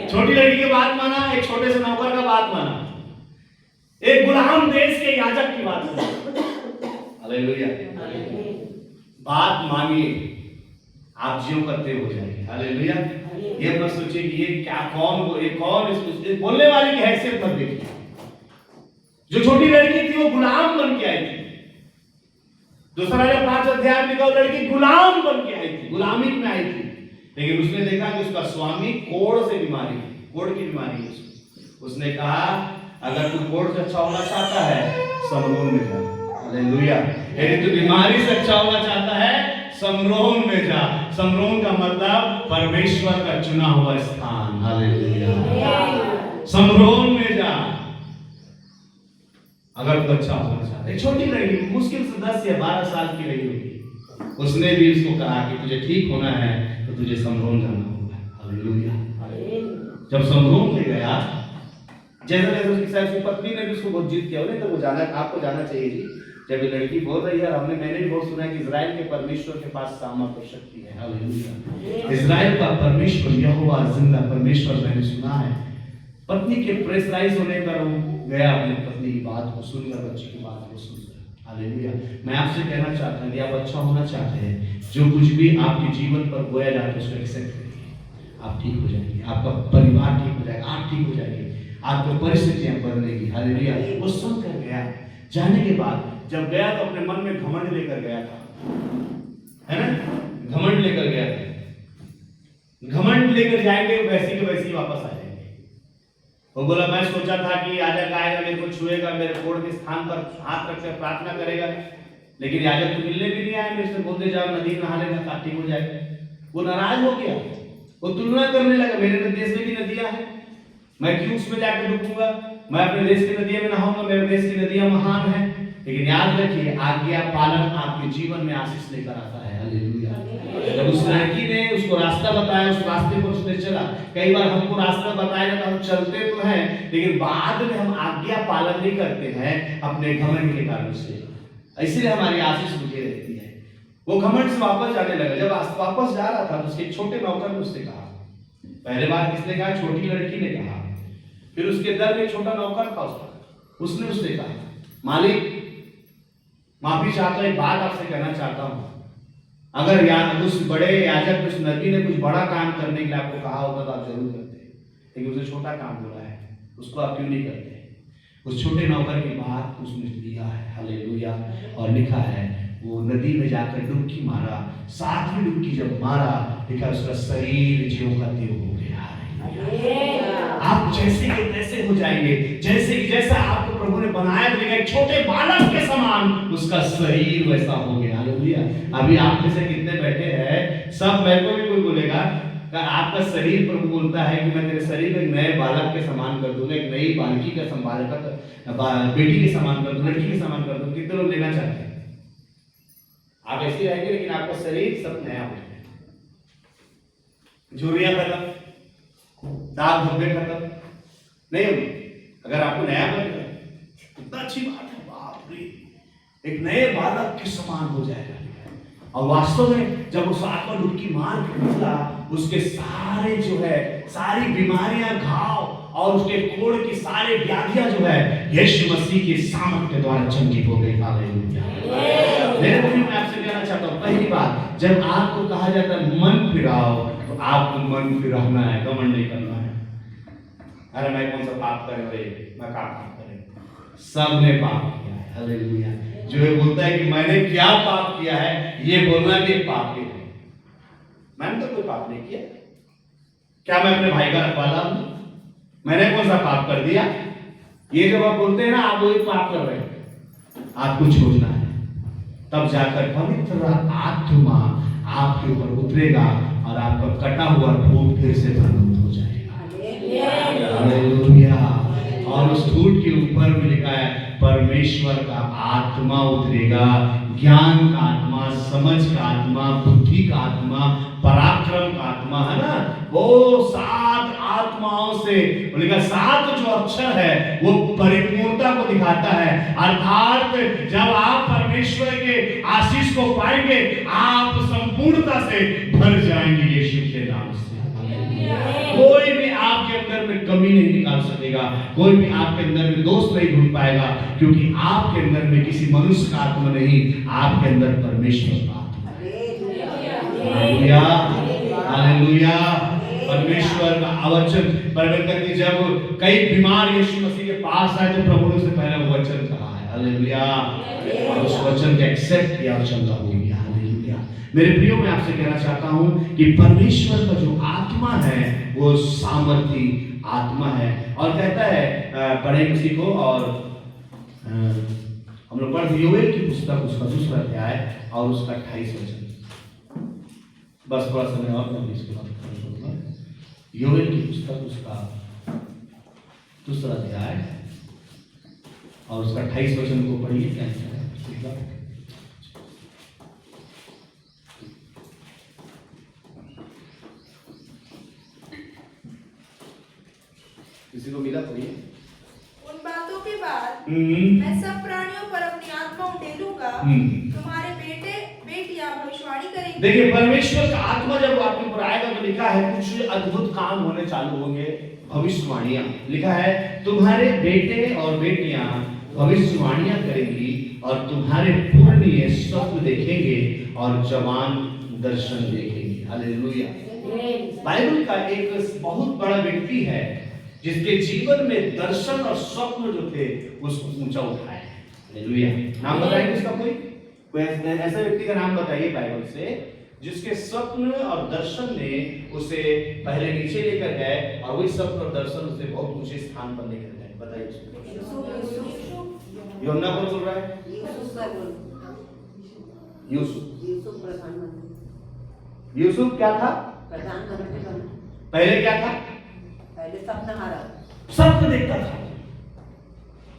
छोटी लड़की की बात माना, एक छोटे से नौकर का बात माना, एक गुलाम देश के याजक की बात माना। हालेलुया। बात मानिए, आप ज्यों करते हो जाएंगे। हालेलुया। ये मत सोचिए कि ये क्या कौन इस बोलने वाले की हैसियत मत देखिए। जो छोटी लड़की थी वो गुलाम बन के आई थी। दूसरा 5 अध्याय में लड़की गुलाम बन के आई थी, गुलामी में आई थी, लेकिन उसने देखा कि उसका स्वामी कोढ़ से बीमारी है, कोढ़ की बीमारी है। उसने कहा अगर तू कोढ़ से अच्छा होना चाहता है समरोन में जा। हालेलुया। यदि तू बीमारी से अच्छा होना चाहता है समरोन में जा। समरोन का मतलब परमेश्वर का चुना हुआ स्थान। हालेलुया। समरोन में जा अगर तू अच्छा होना चाहता है। छोटी लड़की, मुश्किल से 10 या 12 साल की रही होगी, उसने भी उसको कहा कि तुझे ठीक होना है तो तुझे समरोन जाना होगा। हालेलुया। जब समरोन में गया, जैसे जैसे उसकी पत्नी ने भी उसको बहुत जिद किया, तो वो जाना, आपको जाना चाहिए जी। जब ये लड़की बोल रही है, मैंने भी बहुत सुना कि इजराइल के परमेश्वर के पास सामर्थ और शक्ति है। हालेलुया। इजराइल का परमेश्वर यहोवा जिंदा परमेश्वर, मैंने सुना है। पत्नी के प्रेशराइज होने पर वो गया, अपनी पत्नी की बात को सुनकर, बच्चे की बात को सुनकर। हालेलुया। मैं आपसे कहना चाहता हूं कि आप अच्छा होना चाहते हैं, जो कुछ भी आपके जीवन पर बोया जाता है उसको एक्सेप्ट करिए, आप ठीक हो जाएंगे, आपका परिवार ठीक हो जाएगा, आप ठीक हो जाएंगे, आपको परिस्थितियां बदलेंगी। हालेलुया। वो सुनकर गया। जाने के बाद जब गया तो अपने मन में घमंड लेकर गया था, है ना? घमंड लेकर गया था। घमंड लेकर जाएंगे वैसी के वैसी वापस आ जाएंगे। वो बोला मैं सोचा था कि याजक आएगा, मेरे को छुएगा, मेरे कोढ़ के स्थान पर हाथ रखकर प्रार्थना करेगा, लेकिन याजक तो मिलने भी नहीं आए। मेरे से बोलते जाओ नदी नहा लेना, ठीक हो जाएगा। वो नाराज हो गया, वो तुलना करने लगा, मेरे देश में भी नदियां हैं, मैं क्यों उसमें जाकर डूबूंगा? मैं अपने देश की नदियों में नहाऊंगा, मेरे देश की नदियां महान हैं। लेकिन याद रखिए, आज्ञा पालन आपके जीवन में आशीष लेकर आता है। हालेलुया। जब उस लड़की ने उसको रास्ता बताया, उस रास्ते पर उसने चला। कई बार हमको रास्ता बताया जाता, हम चलते तो हैं, लेकिन बाद में हम आज्ञा पालन नहीं करते हैं अपने घमंड के कारण से, इसलिए हमारी आशीष रुकी रहती है। वो घमंड से वापस जाने लगा। जब वापस जा रहा था तो उसके छोटे नौकर ने उससे कहा, पहले बार किसने कहा? छोटी लड़की ने कहा। फिर उसके दर में छोटा नौकर था उसने उससे कहा, मालिक माफी चाहता हूं, एक बात आपसे कहना चाहता हूं, अगर उस बड़े याजक उस नबी ने कुछ बड़ा काम करने के लिए आपको कहा होता तो आप जरूर करते, लेकिन उसने छोटा काम बोला है, उसको आप क्यों नहीं करते? उस छोटे नौकर की बात उसने लिया है। हालेलुया। और लिखा है वो नदी में जाकर डुबकी मारा, 7वीं डुबकी जब मारा, लिखा उसका शरीर ज्यों का त्यों हो गया। आप जैसे के तैसे हो जाएंगे, जैसा आपको प्रभु ने बनाया, एक छोटे बालक के समान समान उसका शरीर वैसा हो गया। हालेलुया। अभी आप में से कितने बैठे हैं, सब मेरे को भी कोई बोलेगा कि आपका शरीर, प्रभु बोलता है कि मैं तेरे शरीर को एक नए बालक के समान कर दूंगा, एक नई बालकी का संभाल कर, बेटी के समान कर दूंगा, लड़की के समान कर दूंगा। कितने लोग लेना चाहते हैं? आप ऐसे रहेंगे लेकिन आपका शरीर सब नया हो जाएगा। झुर्रियां खत्म, दाग धब्बे खत्म नहीं होंगे अगर आपको नया बन गया। कितना अच्छी बात है, बाप रे, एक नए बालक के समान हो जाएगा। और वास्तव में जब उस आत्मा डुबकी मार के निकला, उसके सारे जो है सारी बीमारियां, घाव और उसके कोड़ की सारे व्याधियां जो है यीशु मसीह के सामर्थ्य के द्वारा चंगी हो गई। हालेलुया। मेरे भाई, मैं आपसे कहना चाहता हूं, पहली बात, जब आपको कहा जाता है मन फिराओ, तो आपको मन फिराना है, घमंड नहीं करना है। अरे मैं कौन सा पाप करे, मैं क्या पाप करे? सबने पाप किया है। हालेलुया। जो ये बोलता है कि मैंने क्या पाप किया है, ये बोलना भी एक पाप ही है। मैंने तो कोई पाप नहीं किया। क्या मैं अपने भाई का रखवाला हूं? मैंने कौन सा पाप कर दिया? ये जब आप बोलते हैं ना, आप वही पाप कर रहे हैं। आपको छोड़ना है, तब जाकर पवित्र आत्मा आपके ऊपर उतरेगा और आपका कटा हुआ धूप फिर से प्रकट हो जाएगा। हालेलुया। और उस धूप के ऊपर भी लिखा है परमेश्वर का आत्मा उतरेगा, ज्ञान का आत्मा, समझ का आत्मा, बुद्धि का आत्मा, पराक्रम का आत्मा, है ना? वो 7 आत्माओं से लिखा, 7 जो अक्षर है वो परिपूर्णता को दिखाता है। अर्थात जब आप परमेश्वर के आशीष को पाएंगे, आप संपूर्णता से भर जाएंगे यीशु के नाम से। कोई भी आपके अंदर में कमी नहीं निकाल सकेगा, कोई भी आपके अंदर में दोष नहीं ढूंढ पाएगा, क्योंकि आपके अंदर में किसी मनुष्य का आत्मा नहीं, आपके अंदर परमेश्वर का आत्मा है। हालेलुया। हालेलुया। परमेश्वर का वचन परमेश्वर की जब कई बीमार यीशु मसीह के पास आए, तो प्रभु ने उससे पहले वो वचन कहा है। हालेलुया। और उस वचन को एक्सेप्ट किया और चंगा हो गया। हालेलुया। मेरे प्रियो, मैं आपसे कहना चाहता हूं कि परमेश्वर का जो आत्मा है वो सामर्थी आत्मा है। और कहता है, पढ़े किसी को, और हम लोग पढ़ योएल की पुस्तक, उसका 2रा अध्याय और उसका 28 वचन। बस थोड़ा समय और मैं इसके बाद करूंगा। योएल की पुस्तक, उसका 2रा अध्याय और उसका 28 वचन को पढ़िए। क्या है? किसी को मिला? पढ़िए। उन बातों के बाद मैं सब प्राणियों पर अपनी आत्मा उंडेलूंगा, तुम्हारे बेटे बेटियां भविष्यवाणी करेंगे। देखिए, परमेश्वर का आत्मा जब आपके ऊपर आएगा तो लिखा है कुछ अद्भुत काम होने चालू होंगे। भविष्यवाणियां लिखा है, तुम्हारे बेटे और बेटियां भविष्यवाणियां करेंगी और तुम्हारे पुरनिये स्वप्न देखेंगे और जवान दर्शन देखेंगे। हालेलुया। बाइबल का एक बहुत बड़ा व्यक्ति है जिसके जीवन में दर्शन और स्वप्न जो थे उसको ऊंचा उठाया है। हालेलुया। नाम बताएंगे उसका? कोई ऐसा व्यक्ति का नाम बताइए बाइबल से जिसके स्वप्न और दर्शन ने उसे पहले नीचे लेकर गए और वही स्वप्न और दर्शन उसे बहुत ऊंचे स्थान पर लेकर गए। बताइए। यूहन्ना कौन बोल रहा है? यूसुफ क्या था? पहले क्या था? पहले सपनाहारा, स्वप्न देखता था।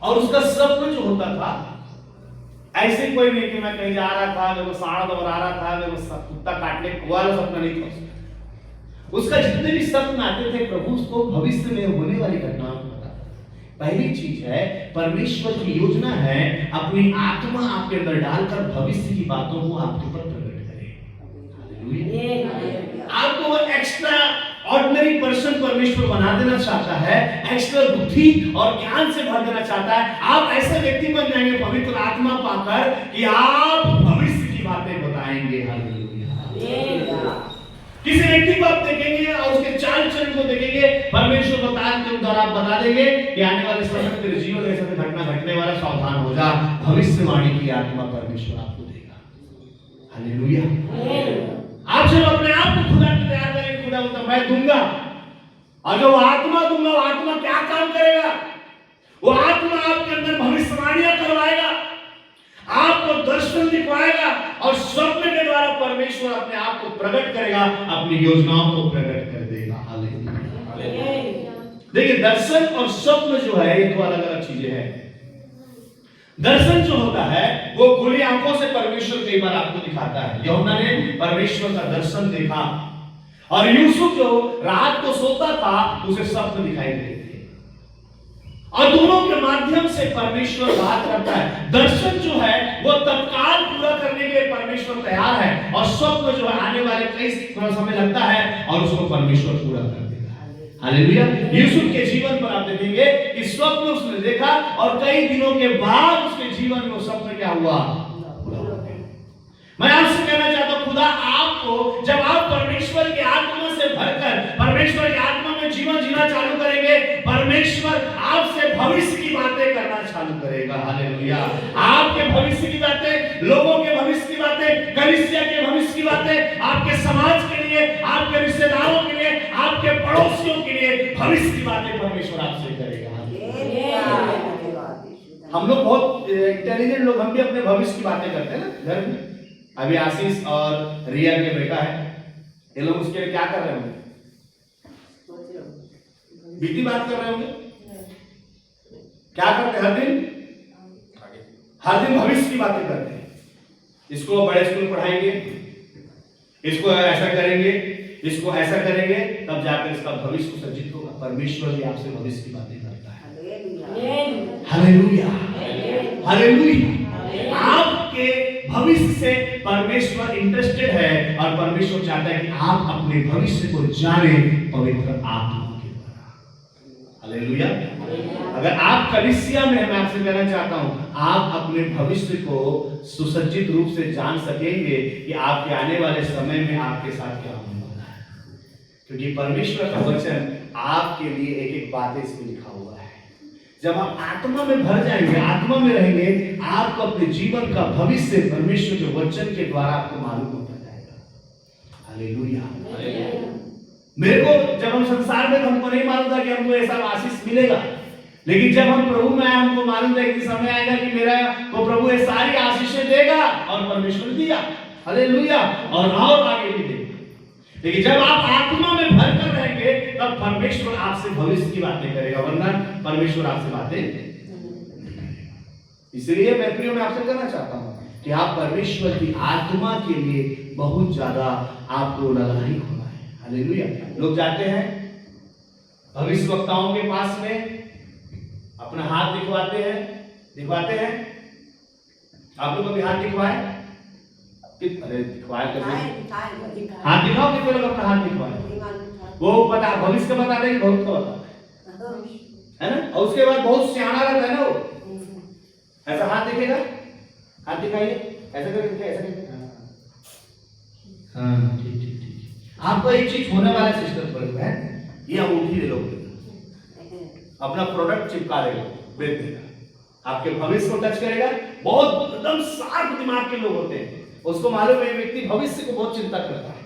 और उसका स्वप्न जो होता था, ऐसे कोई नहीं कि मैं कहीं जा रहा था, मेरे को सांड दौड़ा रहा था, मेरे को कुत्ता काटने वाला सपना नहीं था। उसका जितने भी स्वप्न आते थे, प्रभु उसको भविष्य में होने वाली घटनाओं को बताता था। पहली चीज है, परमेश्वर की योजना है अपनी आत्मा आपके अंदर डालकर भविष्य की बातों को आपके ऊपर प्रकट करे। हालेलुया। आपको वो एक्स्ट्रा ऑर्डिनरी पर्सन परमेश्वर बना देना चाहता है, एक्स्ट्रा बुद्धि और ज्ञान से भर देना चाहता है। आप ऐसे व्यक्ति बन जाएंगे पवित्र आत्मा पाकर कि आप भविष्य की बातें बताएंगे। हालेलुया। किसी व्यक्ति को आप देखेंगे और उसके चाल चलन को देखेंगे, परमेश्वर बताने के द्वारा आप बता देंगे कि आने वाले समय में तेरे जीवन में ऐसा घटना घटने वाला, सावधान हो जा। भविष्यवाणी की आत्मा परमेश्वर आपको देगा। हालेलुया। आप जब अपने आप को खुदा के तैयार करेंगे, खुदा बोलता मैं दूंगा, और जो आत्मा दूंगा, वो आत्मा क्या काम करेगा? वो आत्मा आपके अंदर भविष्यवाणियां करवाएगा, और स्वप्न के द्वारा परमेश्वर अपने आप को प्रकट करेगा, अपनी योजनाओं को प्रकट कर देगा। हालेलुया। देखिए, दर्शन और स्वप्न जो है ये दो अलग अलग चीजें हैं। दर्शन जो होता है वो खुली आंखों से परमेश्वर कई बार आपको दिखाता है। यूहन्ना ने परमेश्वर का दर्शन देखा, और यूसुफ जो रात को सोता था उसे स्वप्न दिखाई देते थे, और दोनों के माध्यम से परमेश्वर बात करता है। दर्शन जो है वो तत्काल पूरा करने के लिए परमेश्वर तैयार है, और स्वप्न जो है आने वाले कई थोड़ा समय लगता है और उसको परमेश्वर पूरा कर देगा। हालेलुया। यूसुफ के जीवन पर आप देखेंगे कि स्वप्न उसने देखा, और कई दिनों के बाद उसके जीवन में वो स्वप्न क्या हुआ, पूरा हो गया। मैं आपसे कहना चाहता हूं, खुदा आपको, जब आप परमेश्वर की आत्मा से भरकर परमेश्वर की आत्मा में जीवन जीना चालू करेंगे, परमेश्वर आपसे भविष्य की बातें करना चालू करेगा। हालेलुया। आपके भविष्य की बातें, लोगों के भविष्य की बातें, कलीसिया के भविष्य की बातें, आपके समाज के लिए, आपके रिश्तेदारों के लिए, आपके पड़ोसियों के लिए भविष्य की बातें परमेश्वर आपसे करेगा। हम लोग बहुत इंटेलिजेंट लोग, हम भी अपने भविष्य की बातें करते हैं ना घर में। अभी आशीष और रिया के बेटा है, ये लोग उसके लिए क्या कर रहे होंगे, बीती बात कर रहे होंगे। क्या करते हैं हर दिन भविष्य की बातें करते हैं। इसको बड़े स्कूल पढ़ाएंगे, इसको ऐसा करेंगे, इसको ऐसा करेंगे, तब जाकर इसका भविष्य सुसज्जित होगा। परमेश्वर भी आपसे भविष्य की बातें करता है। Hallelujah, hallelujah. आपके भविष्य से परमेश्वर इंटरेस्टेड है, और परमेश्वर चाहता है कि आप अपने भविष्य को जाने पवित्र आत्मा के द्वारा। हालेलुया। अगर आप कलीसिया में हैं, मैं आपसे कहना चाहता हूं, आप अपने भविष्य को सुसज्जित रूप से जान सकेंगे कि आपके आने वाले समय में आपके साथ क्या होने वाला है, क्योंकि परमेश्वर का वचन आपके लिए एक एक बातें इसमें लिखा हुआ है। जब आप आत्मा में भर जाएंगे, आत्मा में रहेंगे, आपको अपने जीवन का भविष्य परमेश्वर के वचन के द्वारा आपको मालूम होता जाएगा। हालेलुया। मेरे को जब हम संसार में, हमको नहीं मालूम था कि हमको ऐसा आशीष मिलेगा, लेकिन जब हम प्रभु में आए, हमको मालूम था कि समय आएगा कि मेरा को प्रभु ये सारी आशीषें देगा, और परमेश्वर दिया। हालेलुया। और आगे भी देगा। लेकिन जब आप आत्मा में भरकर रहेंगे, तब परमेश्वर आपसे भविष्य की बातें करेगा, वरना परमेश्वर आपसे बातें। इसलिए मैं प्रिय में आपसे कहना चाहता हूं कि आप परमेश्वर की आत्मा के लिए बहुत ज्यादा आपको ललायित होना है। हालेलुया। लोग जाते हैं भविष्यवक्ताओं के पास में, अपना हाथ दिखवाते हैं। आप लोग कभी हाथ दिखवाए? अरे दिखवाए कैसे? हाथ दिखाओ, कितने लोग अपना हाथ दिखवाए? वो पता भविष्य का बता देंगे, बहुत का बता है ना। और उसके बाद बहुत सियाना रहता है ना वो, ऐसा हाथ दिखेगा, हाथ दिखाइए, ऐसा करके, ऐसा करके। हाँ ठीक ठीक ठीक। आपको एक चीज होने वाला सिस्टम पर है, ये अंगूठी ले लो, अपना प्रोडक्ट चिपका देगा, बेच देगा, आपके भविष्य को टच करेगा। बहुत एकदम शार्प दिमाग के लोग होते हैं, उसको मालूम है व्यक्ति भविष्य को बहुत चिंता करता है,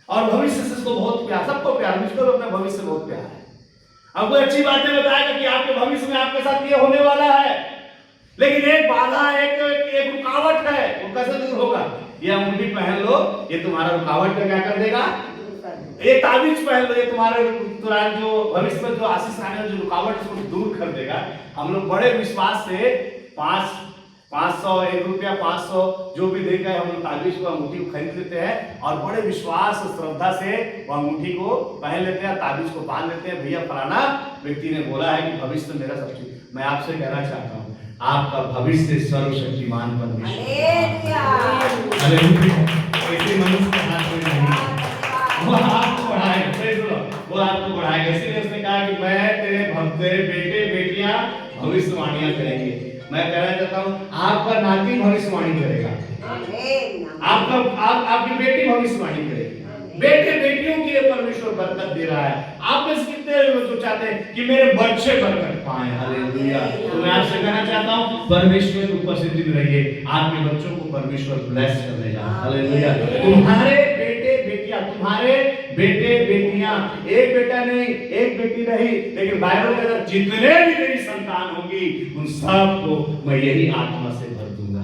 और भविष्य से उसको बहुत प्यार, सबको प्यार, मुझको अपना भविष्य बहुत प्यार है। अब कोई अच्छी बातें बताएगा कि आपके भविष्य में आपके साथ ये होने वाला है, लेकिन एक बाधा, एक रुकावट है, वो कैसे दूर होगा? ये अंगूठी पहन लो, ये तुम्हारा रुकावट का क्या कर देगा? ये ताबीज पहन लो, ये तुम्हारे तुरंत जो भविष्य में जो आशीष आने वाली जो रुकावट उसको दूर कर देगा। हम लोग बड़े विश्वास से 500 1 रुपया 500 जो भी देकर हम लोग ताबीज को, अंगूठी को खरीद लेते हैं, और बड़े विश्वास और श्रद्धा से वो अंगूठी को पहन लेते हैं, ताबीज को बांध लेते हैं। भैया फलाना व्यक्ति ने बोला है कि भविष्य मेरा सब चीज। मैं आपसे कहना चाहता हूँ, आपका भविष्य सर्वशक्तिमान परमेश्वर। ऐसे मनुष्य के हाथ में नहीं, वो आपको बढ़ाएगा, वो आपको बढ़ाएगा। इसीलिए उसने कहा कि मैं तेरे बेटे बेटियां भविष्यवाणियां करेंगे। मैं कहना चाहता हूँ, आपका नाती भविष्यवाणी करेगा, आपकी बेटी भविष्यवाणी करेगी, बेटे बेटियों के लिए परमेश्वर बरकत दे रहा है। आप में से कितने लोग चाहते हैं कि मेरे बच्चे बरकत पाएं? हालेलुया। तो मैं आपसे कहना चाहता हूँ, परमेश्वर के उपस्थिति में रहिए, आपके बच्चों को परमेश्वर ब्लेस करने जा। हालेलुया। तुम्हारे बेटे बेटियां, तुम्हारे बेटे बेटियां, एक बेटा नहीं, एक बेटी नहीं, लेकिन बाइबल के अंदर जितने भी मेरी संतान होगी, उन सबको मैं यही आत्मा से भर दूंगा।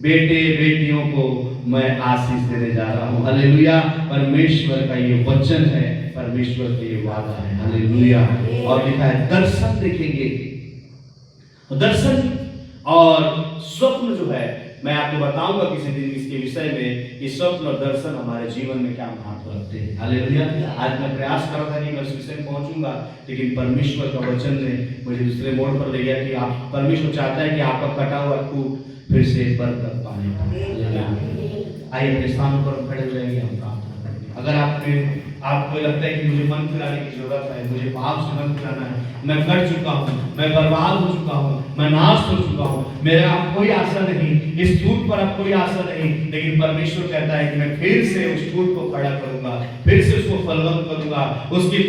बेटे बेटियों को मैं आशीष देने जा रहा हूँ। हालेलुया। परमेश्वर का ये वचन है, परमेश्वर का ये वादा है। हालेलुया। और लिखा है दर्शन देखेंगे। दर्शन और स्वप्न जो है, मैं आपको बताऊंगा किसी दिन इसके विषय में कि स्वप्न और दर्शन हमारे जीवन में क्या महत्व रखते हैं। हालेलुया। आज मैं प्रयास कर रहा था कि मैं इस विषय में पहुंचूंगा, लेकिन परमेश्वर का वचन ने मुझे दूसरे मोड़ पर ले गया कि आप परमेश्वर चाहता है कि आपका कटा हुआ फूट फिर से बरकत पाने पाए। आइए अपने स्थान पर खड़े हो जाएंगे, हम प्रार्थना करेंगे। अगर आपको लगता है कि मुझे मन फिराने की जरूरत है, मुझे पाप से मन फिराना है, मैं कर चुका हूँ, मैं बर्बाद हो चुका हूँ, मैं नाश हो चुका हूँ, मेरा अब कोई आशा नहीं, इस झूठ पर अब कोई आशा नहीं, लेकिन परमेश्वर कहता है कि मैं फिर से उस झूठ को खड़ा करूंगा, फिर से उसको फलवंत करूंगा, उसके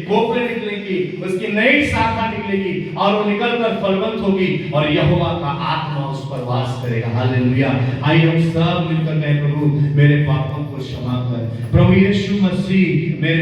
कोपरे निकलेंगी, उसकी नई शाखा निकलेगी और वो निकलकर फलवंत होगी और यहोवा का आत्मा उस पर वास करेगा। हालेलुया। आइए हम सब मिलकर कहें, प्रभु मेरे पापों को क्षमा कर, प्रभु यीशु मसीह मेरे